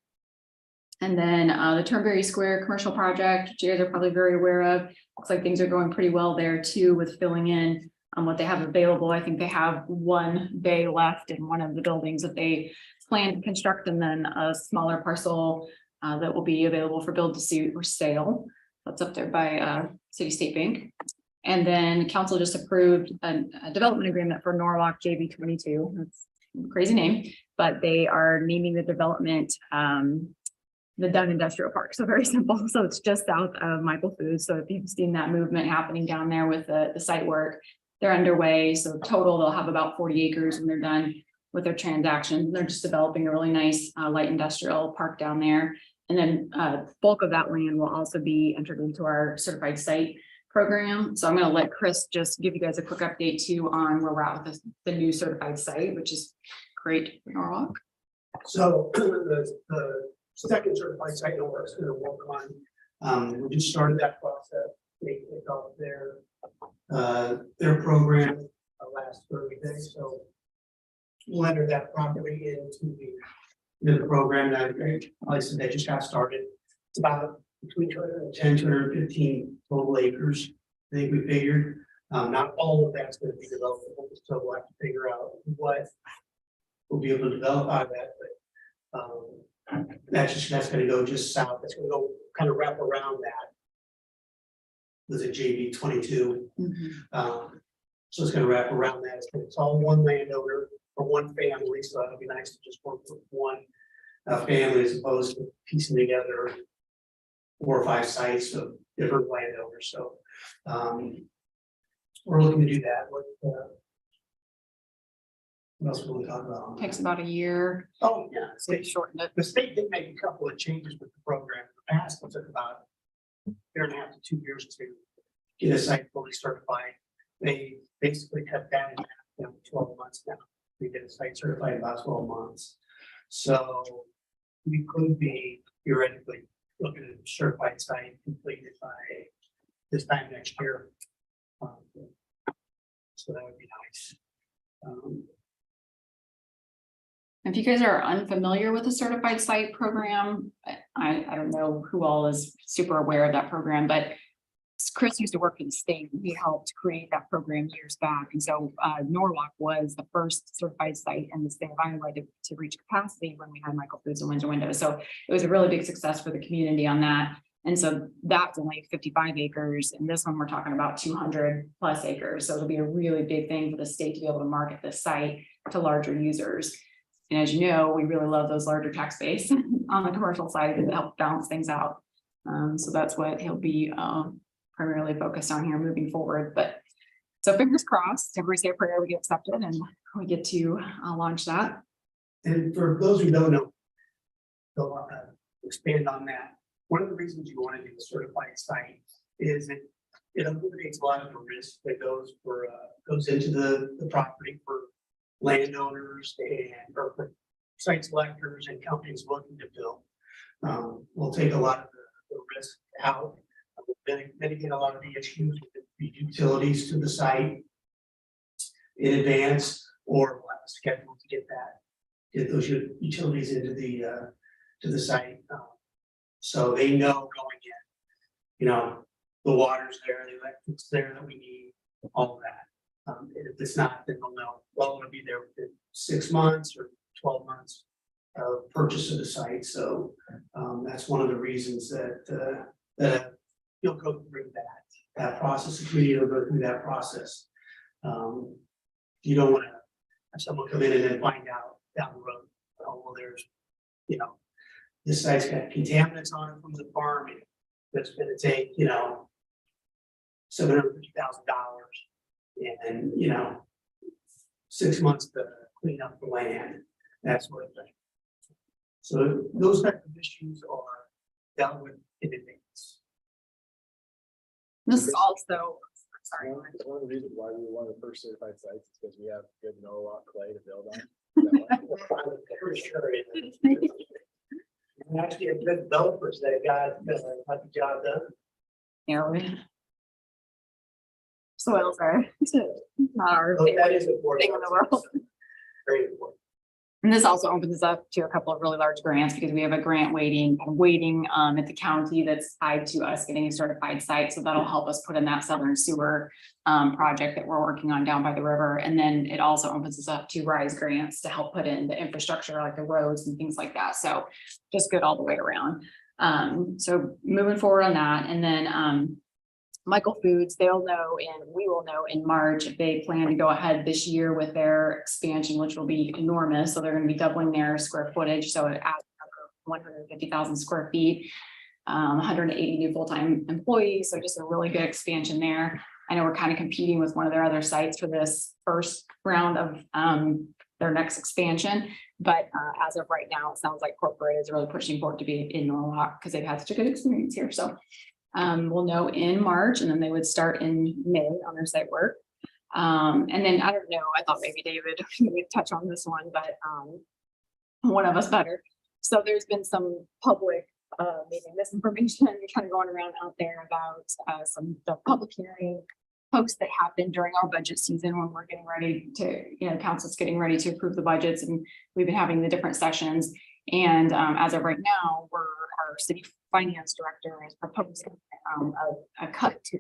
And then the Turnberry Square commercial project, which you guys are probably very aware of. Looks like things are going pretty well there too with filling in what they have available. I think they have one bay left in one of the buildings that they plan to construct, and then a smaller parcel that will be available for build to suit or sale. That's up there by City State Bank. And then council just approved a development agreement for Norwalk JV 22. That's a crazy name, but they are naming the development the Dunn Industrial Park. So very simple. So it's just south of Michael Foods. So if you've seen that movement happening down there with the site work, they're underway. So total, they'll have about 40 acres when they're done with their transaction. They're just developing a really nice light industrial park down there. And then bulk of that land will also be entered into our certified site program. So I'm going to let Chris just give you guys a quick update too on where we're at with the new certified site, which is great for Norwalk. So the second certified site Norwalk's going to work on. We just started that process. They kicked off their program last Thursday. So we'll enter that property into the program that like I said, they just got started. It's about between 210, 215 total acres. I think we figured not all of that's going to be developable, so we'll have to figure out what we'll be able to develop out of that. But that's going to go just south. That's going to go kind of wrap around that. Was it JV 22? So it's going to wrap around that. It's all one landowner for one family, so that'll be nice to just work with one family as opposed to piecing together 4 or 5 sites of different landowners, so we're looking to do that. What else will we talk about? Takes about a year, Oh, yeah, so we shortened it. the state did make a couple of changes with the program. In the past, it took about a year and a half to 2 years to get a site fully certified. They basically cut that in half, 12 months now. We get a site certified in about 12 months. So we could be theoretically looking at a certified site completed by this time next year. So that would be nice. If you guys are unfamiliar with the certified site program, I don't know who all is super aware of that program, but Chris used to work for the state. He helped create that program years back. And so Norwalk was the first certified site in the state of Iowa to reach capacity when we had Michael Foods and Windsor Windows. So it was a really big success for the community on that. And so that's only 55 acres. And this one, we're talking about 200 plus acres. So it'll be a really big thing for the state to be able to market this site to larger users. And as you know, we really love those larger tax base on the commercial side because it helps balance things out. So that's what he'll be primarily focused on here moving forward. But so fingers crossed, every say a prayer, we get accepted and we get to launch that. And for those who don't know, they'll expand on that. One of the reasons you want to do a certified site is it eliminates a lot of the risk that goes into the property for landowners and for site selectors and companies looking to build. We'll take a lot of the risk out. Mitigate a lot of the issues with the utilities to the site in advance, or we'll have a schedule to get those utilities into the site. So they know going in, the water's there, the electric's there that we need, all of that. And if it's not, then they'll know, well, it'll be there within 6 months or 12 months of purchase of the site. So that's one of the reasons that you'll go through that process. The community will go through that process. You don't want to have someone come in and then find out down the road, oh, well, there's, this site's got contaminants on it from the farm. That's going to take, $750,000 and, 6 months to clean up the land, that sort of thing. So those types of issues are dealt with in advance. This is also, sorry. One of the reasons why we want to first certified sites is because we have good Norwalk clay to build on. I'm very sure it is. And actually, a good developers that got the job done. Soils are not our So that favorite is important. thing in the world. Very important. And this also opens us up to a couple of really large grants because we have a grant waiting at the county that's tied to us getting a certified site. So that'll help us put in that southern sewer project that we're working on down by the river. And then it also opens us up to RISE grants to help put in the infrastructure like the roads and things like that. So just good all the way around. So moving forward on that. And then Michael Foods, they'll know and we will know in March if they plan to go ahead this year with their expansion, which will be enormous. So they're going to be doubling their square footage. So it adds 150,000 square feet, 180 new full-time employees. So just a really good expansion there. I know we're kind of competing with one of their other sites for this first round of their next expansion. But as of right now, it sounds like corporate is really pushing for it to be in Norwalk because they've had such a good experience here. So we'll know in March, and then they would start in May on their site work. And then I don't know, I thought maybe David would touch on this one, but one of us better. So there's been some public maybe misinformation kind of going around out there about the public hearing posts that happened during our budget season when we're getting ready to, council's getting ready to approve the budgets, and we've been having the different sessions. And as of right now, our city finance director has proposed a cut to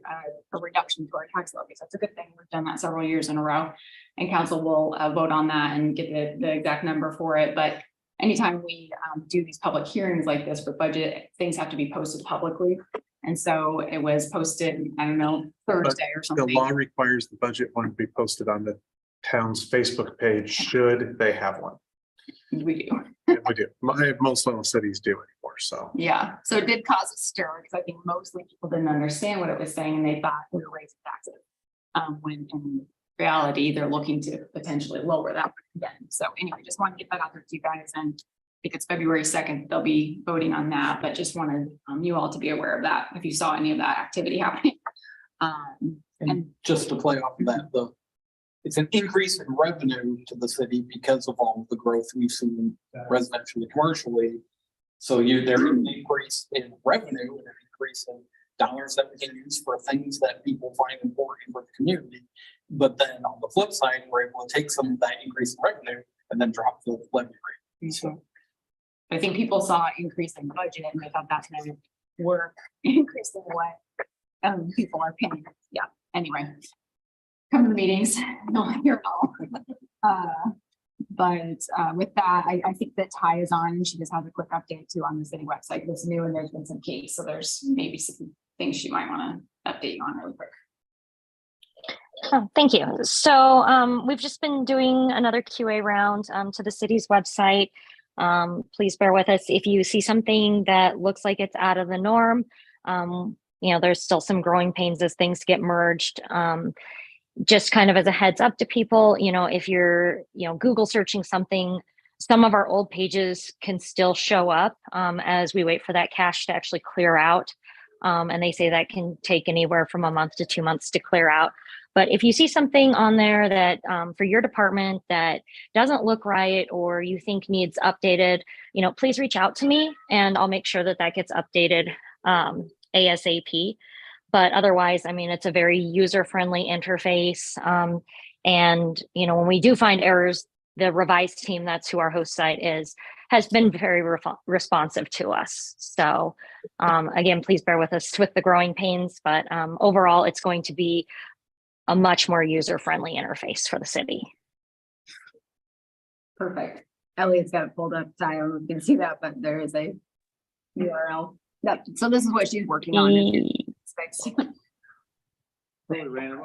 a reduction to our tax levies. That's a good thing. We've done that several years in a row, and council will vote on that and get the exact number for it. But anytime we do these public hearings like this for budget, things have to be posted publicly. And so it was posted, I don't know, Thursday or something. The law requires the budget one to be posted on the town's Facebook page, should they have one. We do. We do. Most little cities do anymore, so. Yeah, so it did cause a stir, because I think mostly people didn't understand what it was saying, and they thought we were raising taxes. When in reality, they're looking to potentially lower that again. So anyway, just want to get that out there to you guys, and I think it's February 2nd, they'll be voting on that, but just wanted you all to be aware of that, if you saw any of that activity happening. And just to play off of that, it's an increase in revenue to the city because of all the growth we've seen residentially, commercially. So there's an increase in revenue and an increase in dollars that we can use for things that people find important for the community. But then on the flip side, we're able to take some of that increase in revenue and then drop the levy rate. So I think people saw increase in budget, and they thought that's gonna work, increasing what people are paying. Yeah, anyway. Come to the meetings, no, you're all. But with that, I think that Ty is on, and she just has a quick update too on the city website. It's new, and there's been some case, so there's maybe some things she might want to update you on really quick. Oh, thank you. So we've just been doing another QA round to the city's website. Please bear with us if you see something that looks like it's out of the norm. There's still some growing pains as things get merged. Just kind of as a heads up to people, if you're, Google searching something, some of our old pages can still show up as we wait for that cache to actually clear out. And they say that can take anywhere from a month to 2 months to clear out. But if you see something on there that for your department that doesn't look right, or you think needs updated, please reach out to me, and I'll make sure that that gets updated ASAP. But otherwise, it's a very user-friendly interface. And, when we do find errors, the revised team, that's who our host site is, has been very responsive to us. So again, please bear with us with the growing pains, but overall, it's going to be a much more user-friendly interface for the city. Perfect. Elliot's got it pulled up. I don't know if you can see that, but there is a URL. Yep. So this is what she's working on.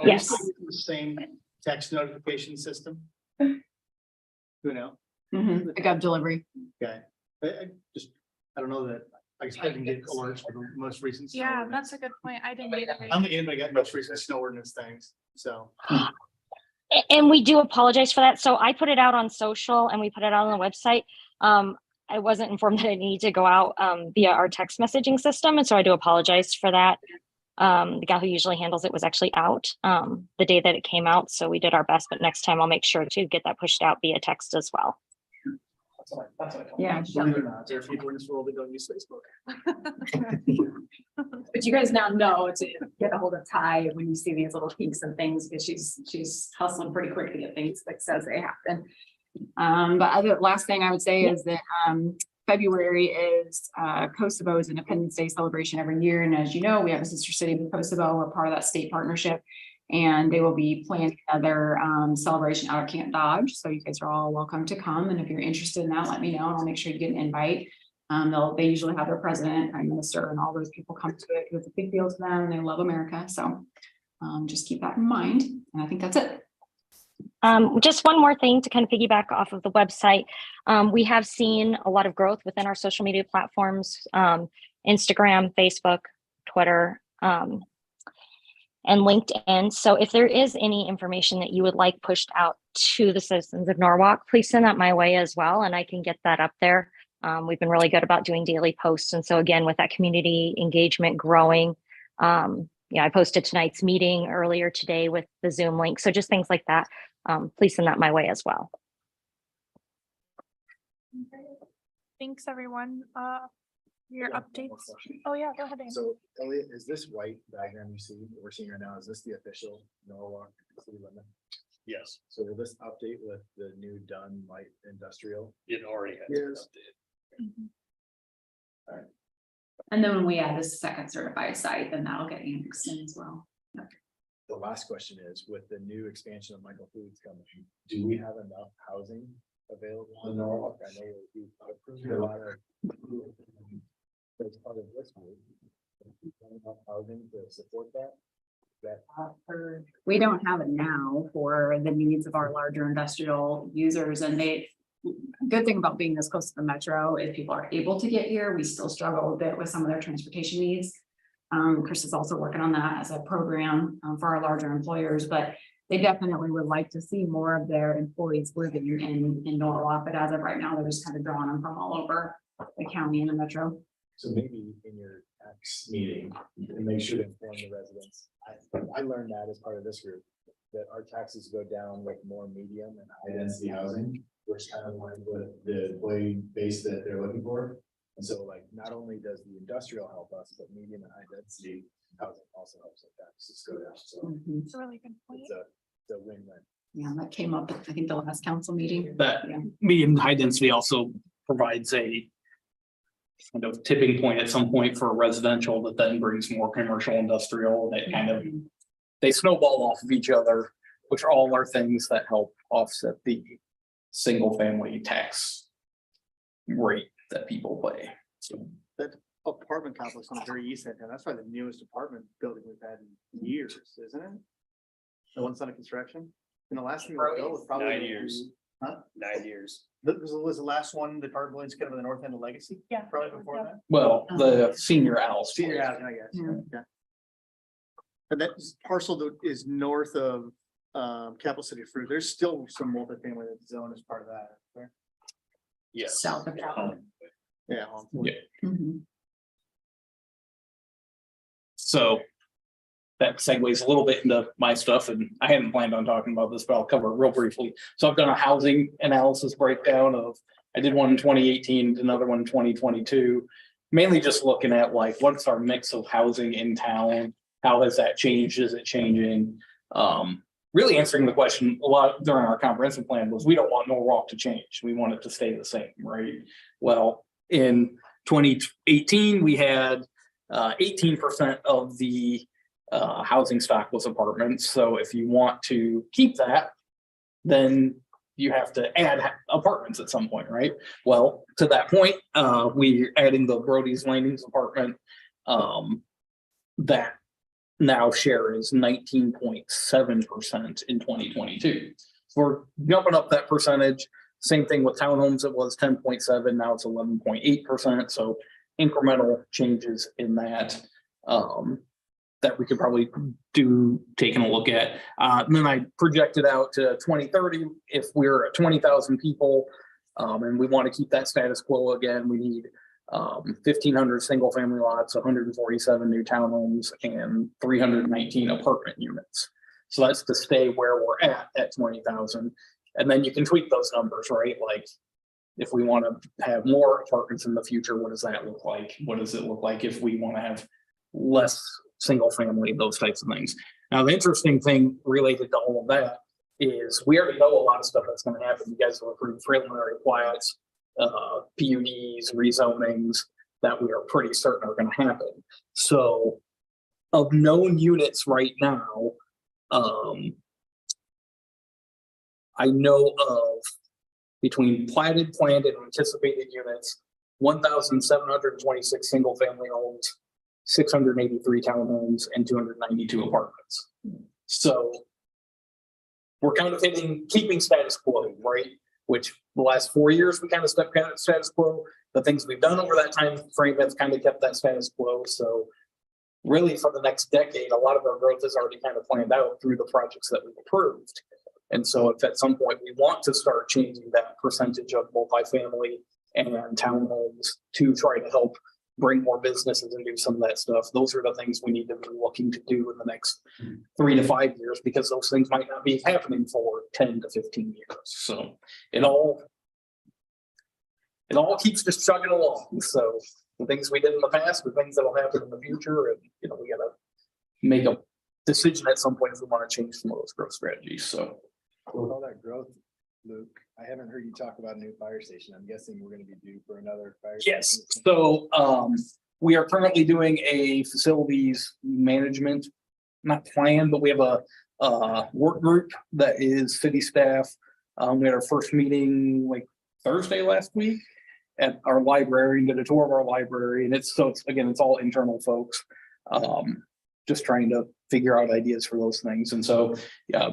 Yes. The same text notification system? Who knows? The Gov delivery. Okay, I don't know that, I didn't get alerts for the most recent. snow Yeah, ordinance. that's a good point. I didn't either. I don't think anybody got most recent snow ordinance things, so. And we do apologize for that. So I put it out on social, and we put it out on the website. I wasn't informed that it needed to go out via our text messaging system. And so I do apologize for that. The gal who usually handles it was actually out the day that it came out. So we did our best, but next time I'll make sure to get that pushed out via text as well. That's what I told Yeah. them. Believe it or not, there are people in this world that don't use Facebook. But you guys now know to get a hold of Ty when you see these little kinks and things, because she's hustling pretty quick to get things fixed as they happen. But last thing I would say is that February is Kosovo's Independence Day celebration every year. And as you know, we have a sister city with Kosovo. We're part of that state partnership. And they will be planning another celebration out at Camp Dodge. So you guys are all welcome to come. And if you're interested in that, let me know, and I'll make sure you get an invite. They usually have their president, prime minister, and all those people come to it. It's a big deal to them, and they love America. So just keep that in mind. And I think that's it. Just one more thing to kind of piggyback off of the website. We have seen a lot of growth within our social media platforms, Instagram, Facebook, Twitter, and LinkedIn. So if there is any information that you would like pushed out to the citizens of Norwalk, please send that my way as well, and I can get that up there. We've been really good about doing daily posts. And so again, with that community engagement growing, I posted tonight's meeting earlier today with the Zoom link. So just things like that. Please send that my way as well. Thanks, everyone. Your Yeah, updates. one more question. Oh, yeah, go ahead. Andy. So Elliot, is this white diagram you see, that we're seeing right now, is this the official Norwalk city limit? Yes, So will this update with the new done light industrial? it already has. Yes. Mhm. And then when we add this second certified site, then that'll get annexed in as well. The last question is, with the new expansion of Michael Foods coming, do we have enough housing available in Norwalk? I know we approved a lot of. As part of this move, enough housing to support that. We don't have it now for the needs of our larger industrial users, and good thing about being this close to the metro, if people are able to get here, we still struggle a bit with some of their transportation needs. Chris is also working on that as a program for our larger employers, but they definitely would like to see more of their employees living in Norwalk, but as of right now, they're just kind of drawing them from all over the county and the metro. So maybe in your tax meeting, you can make sure to inform the residents. I learned that as part of this group, that our taxes go down with more medium and high density housing, which kind of aligns with the employee base that they're looking for. And so like, not only does the industrial help us, but medium and high density housing also helps our taxes go down. So It's a really good point. it's a win-win. Yeah, that came up at, I think, the last council meeting. That Yeah. medium high density also provides a kind of tipping point at some point for residential that then brings more commercial industrial that kind of, they snowball off of each other, which all are things that help offset the single family tax rate that people pay. So That apartment complex on the very east end, and that's probably the newest apartment building we've had in years, isn't it? The one's under construction, and the last thing we built was probably 9 years. Huh? 9 years. Was the last one, the apartment building's kind of the north end of Legacy? Yeah. Probably before that. well, the senior house. Senior housing, I guess. Yeah. Yeah. And that parcel that is north of Capital City Fruit, there's still some multifamily zone as part of that. Right? Yes. South of Capitol. Yeah. Mhm. So that segues a little bit into my stuff, and I hadn't planned on talking about this, but I'll cover it real briefly. So I've done a housing analysis breakdown of, I did one in 2018, another one in 2022. Mainly just looking at like, what's our mix of housing in town? How has that changed? Is it changing? Really answering the question a lot during our comprehensive plan was, we don't want Norwalk to change. We want it to stay the same, right? Well, in 2018, we had 18% of the housing stock was apartments. So if you want to keep that, then you have to add apartments at some point, right? Well, to that point, we're adding the Brody's Landings apartment. That now share is 19.7% in 2022. So we're jumping up that percentage. Same thing with townhomes, it was 10.7, now it's 11.8%. So incremental changes in that. That we could probably do taking a look at. And then I projected out to 2030, if we're at 20,000 people, and we want to keep that status quo again, we need 1,500 single family lots, 147 new townhomes, and 319 apartment units. So that's to stay where we're at 20,000. And then you can tweak those numbers, right? Like, if we want to have more apartments in the future, what does that look like? What does it look like if we want to have less single family, those types of things? Now, the interesting thing related to all of that is we already know a lot of stuff that's going to happen. You guys have approved preliminary plats, PUDs, rezonings that we are pretty certain are going to happen. So of known units right now, I know of between platted, planned, and anticipated units, 1,726 single family homes, 683 townhomes, and 292 apartments. So we're kind of keeping status quo, right? Which the last 4 years, we kind of stepped out of status quo. The things we've done over that time frame have kind of kept that status quo. So really for the next decade, a lot of our growth is already kind of planned out through the projects that we've approved. And so if at some point we want to start changing that percentage of multifamily and townhomes to try to help bring more businesses and do some of that stuff, those are the things we need to be looking to do in the next 3 to 5 years, because those things might not be happening for 10 to 15 years. So it all keeps just chugging along. So the things we did in the past, the things that will happen in the future, and we gotta make a decision at some point if we want to change some of those growth strategies. So With all that growth, Luke, I haven't heard you talk about a new fire station. I'm guessing we're gonna be due for another fire. yes, station. so we are currently doing a facilities management, not plan, but we have a work group that is city staff. We had our first meeting like Thursday last week at our library, and did a tour of our library, and it's all internal folks. just trying to figure out ideas for those things. And so,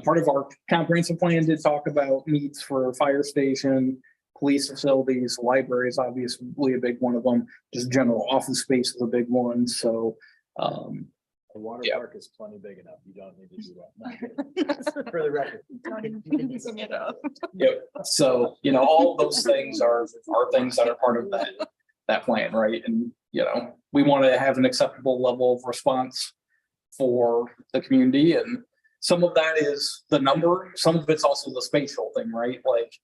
part of our comprehensive plan did talk about needs for fire station, police facilities, libraries, obviously a big one of them, just general office space is a big one. So, The water Yeah. park is plenty big enough. You don't need to do that. For the record. Yep, so, all of those things are things that are part of that plan, right? And, we want to have an acceptable level of response for the community, and some of that is the number, some of it's also the spatial thing, right? Like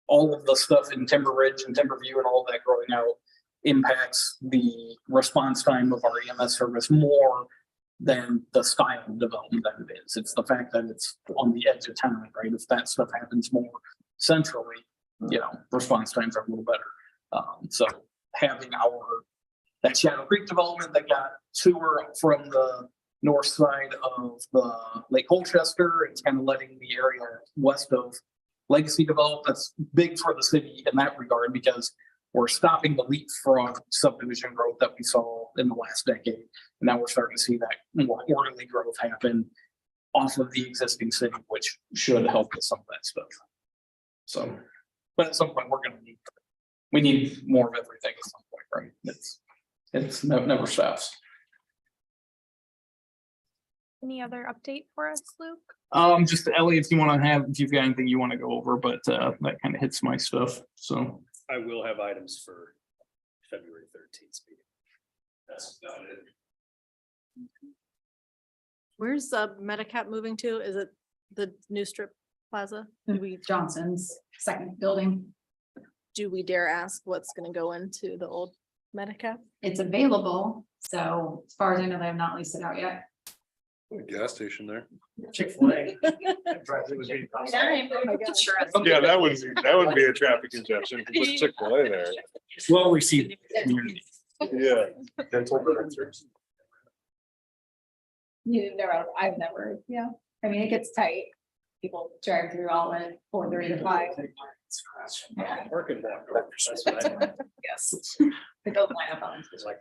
all of the stuff in Timber Ridge and Timberview and all that growing out impacts the response time of our EMS service more than the style of development that it is. It's the fact that it's on the edge of town, right? If that stuff happens more centrally, response times are a little better. So having that Shadow Creek development that got sewer from the north side of the Lake Colchester, it's kind of letting the area west of Legacy develop. That's big for the city in that regard, because we're stopping the leapfrog subdivision growth that we saw in the last decade. And now we're starting to see that more orderly growth happen off of the existing city, which should help with some of that stuff. So, but at some point we need more of everything at some point, right? It's never stops. Any other update for us, Luke? Just Ellie, if you've got anything you want to go over, but that kind of hits my stuff, so. I will have items for February 13th meeting. That's about it. Where's Medicap moving to? Is it the new strip plaza? Johnson's second building. Do we dare ask what's gonna go into the old Medicap? It's available, so as far as I know, they have not leased it out yet. Gas station there. Chick-fil-A. Yeah, that would be a traffic congestion. Put Chick-fil-A there. Well received community. Yeah. I've never, I mean, it gets tight. People drive through all in 4:30 to 5. Yeah. Working that. That's what I know. Yes. They go line up on. It's like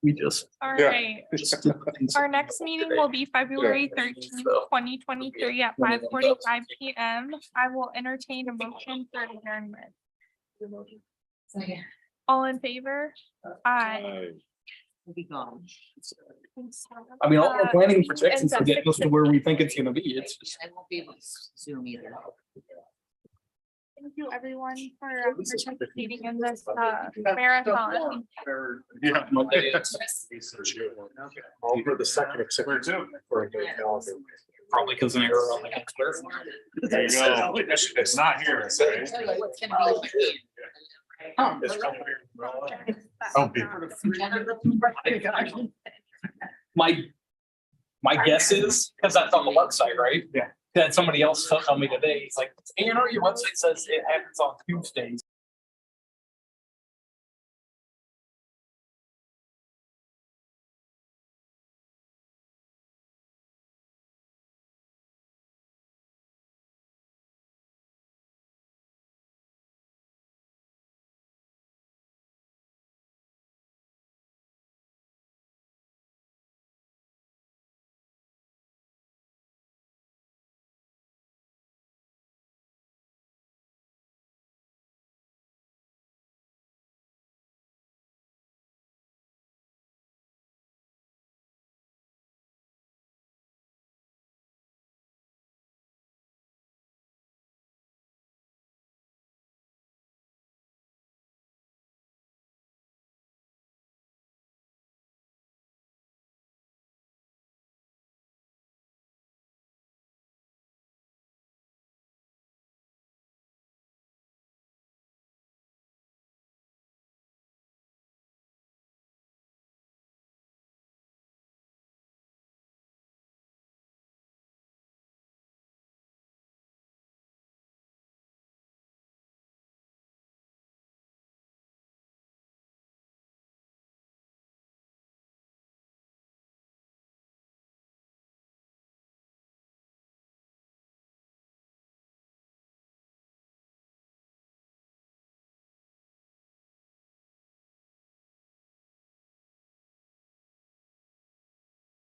We just. All Yeah. right, our next meeting will be February 13th, 2023 at 5:45 PM. I will entertain a motion for adjournment. All in favor? Aye. We'll be gone. I mean, all we're planning for checks is to And get us to where we think it's gonna be. It's just. I won't be able to Zoom either. Thank you, everyone, for participating in this marathon. Yeah. All for the second, except for a good calendar. Probably because an error on the calendar. There you go. It's not here. My guess is, because that's on the website, right? Yeah. That somebody else told me today, he's like, hey, your website says it happens on Tuesdays.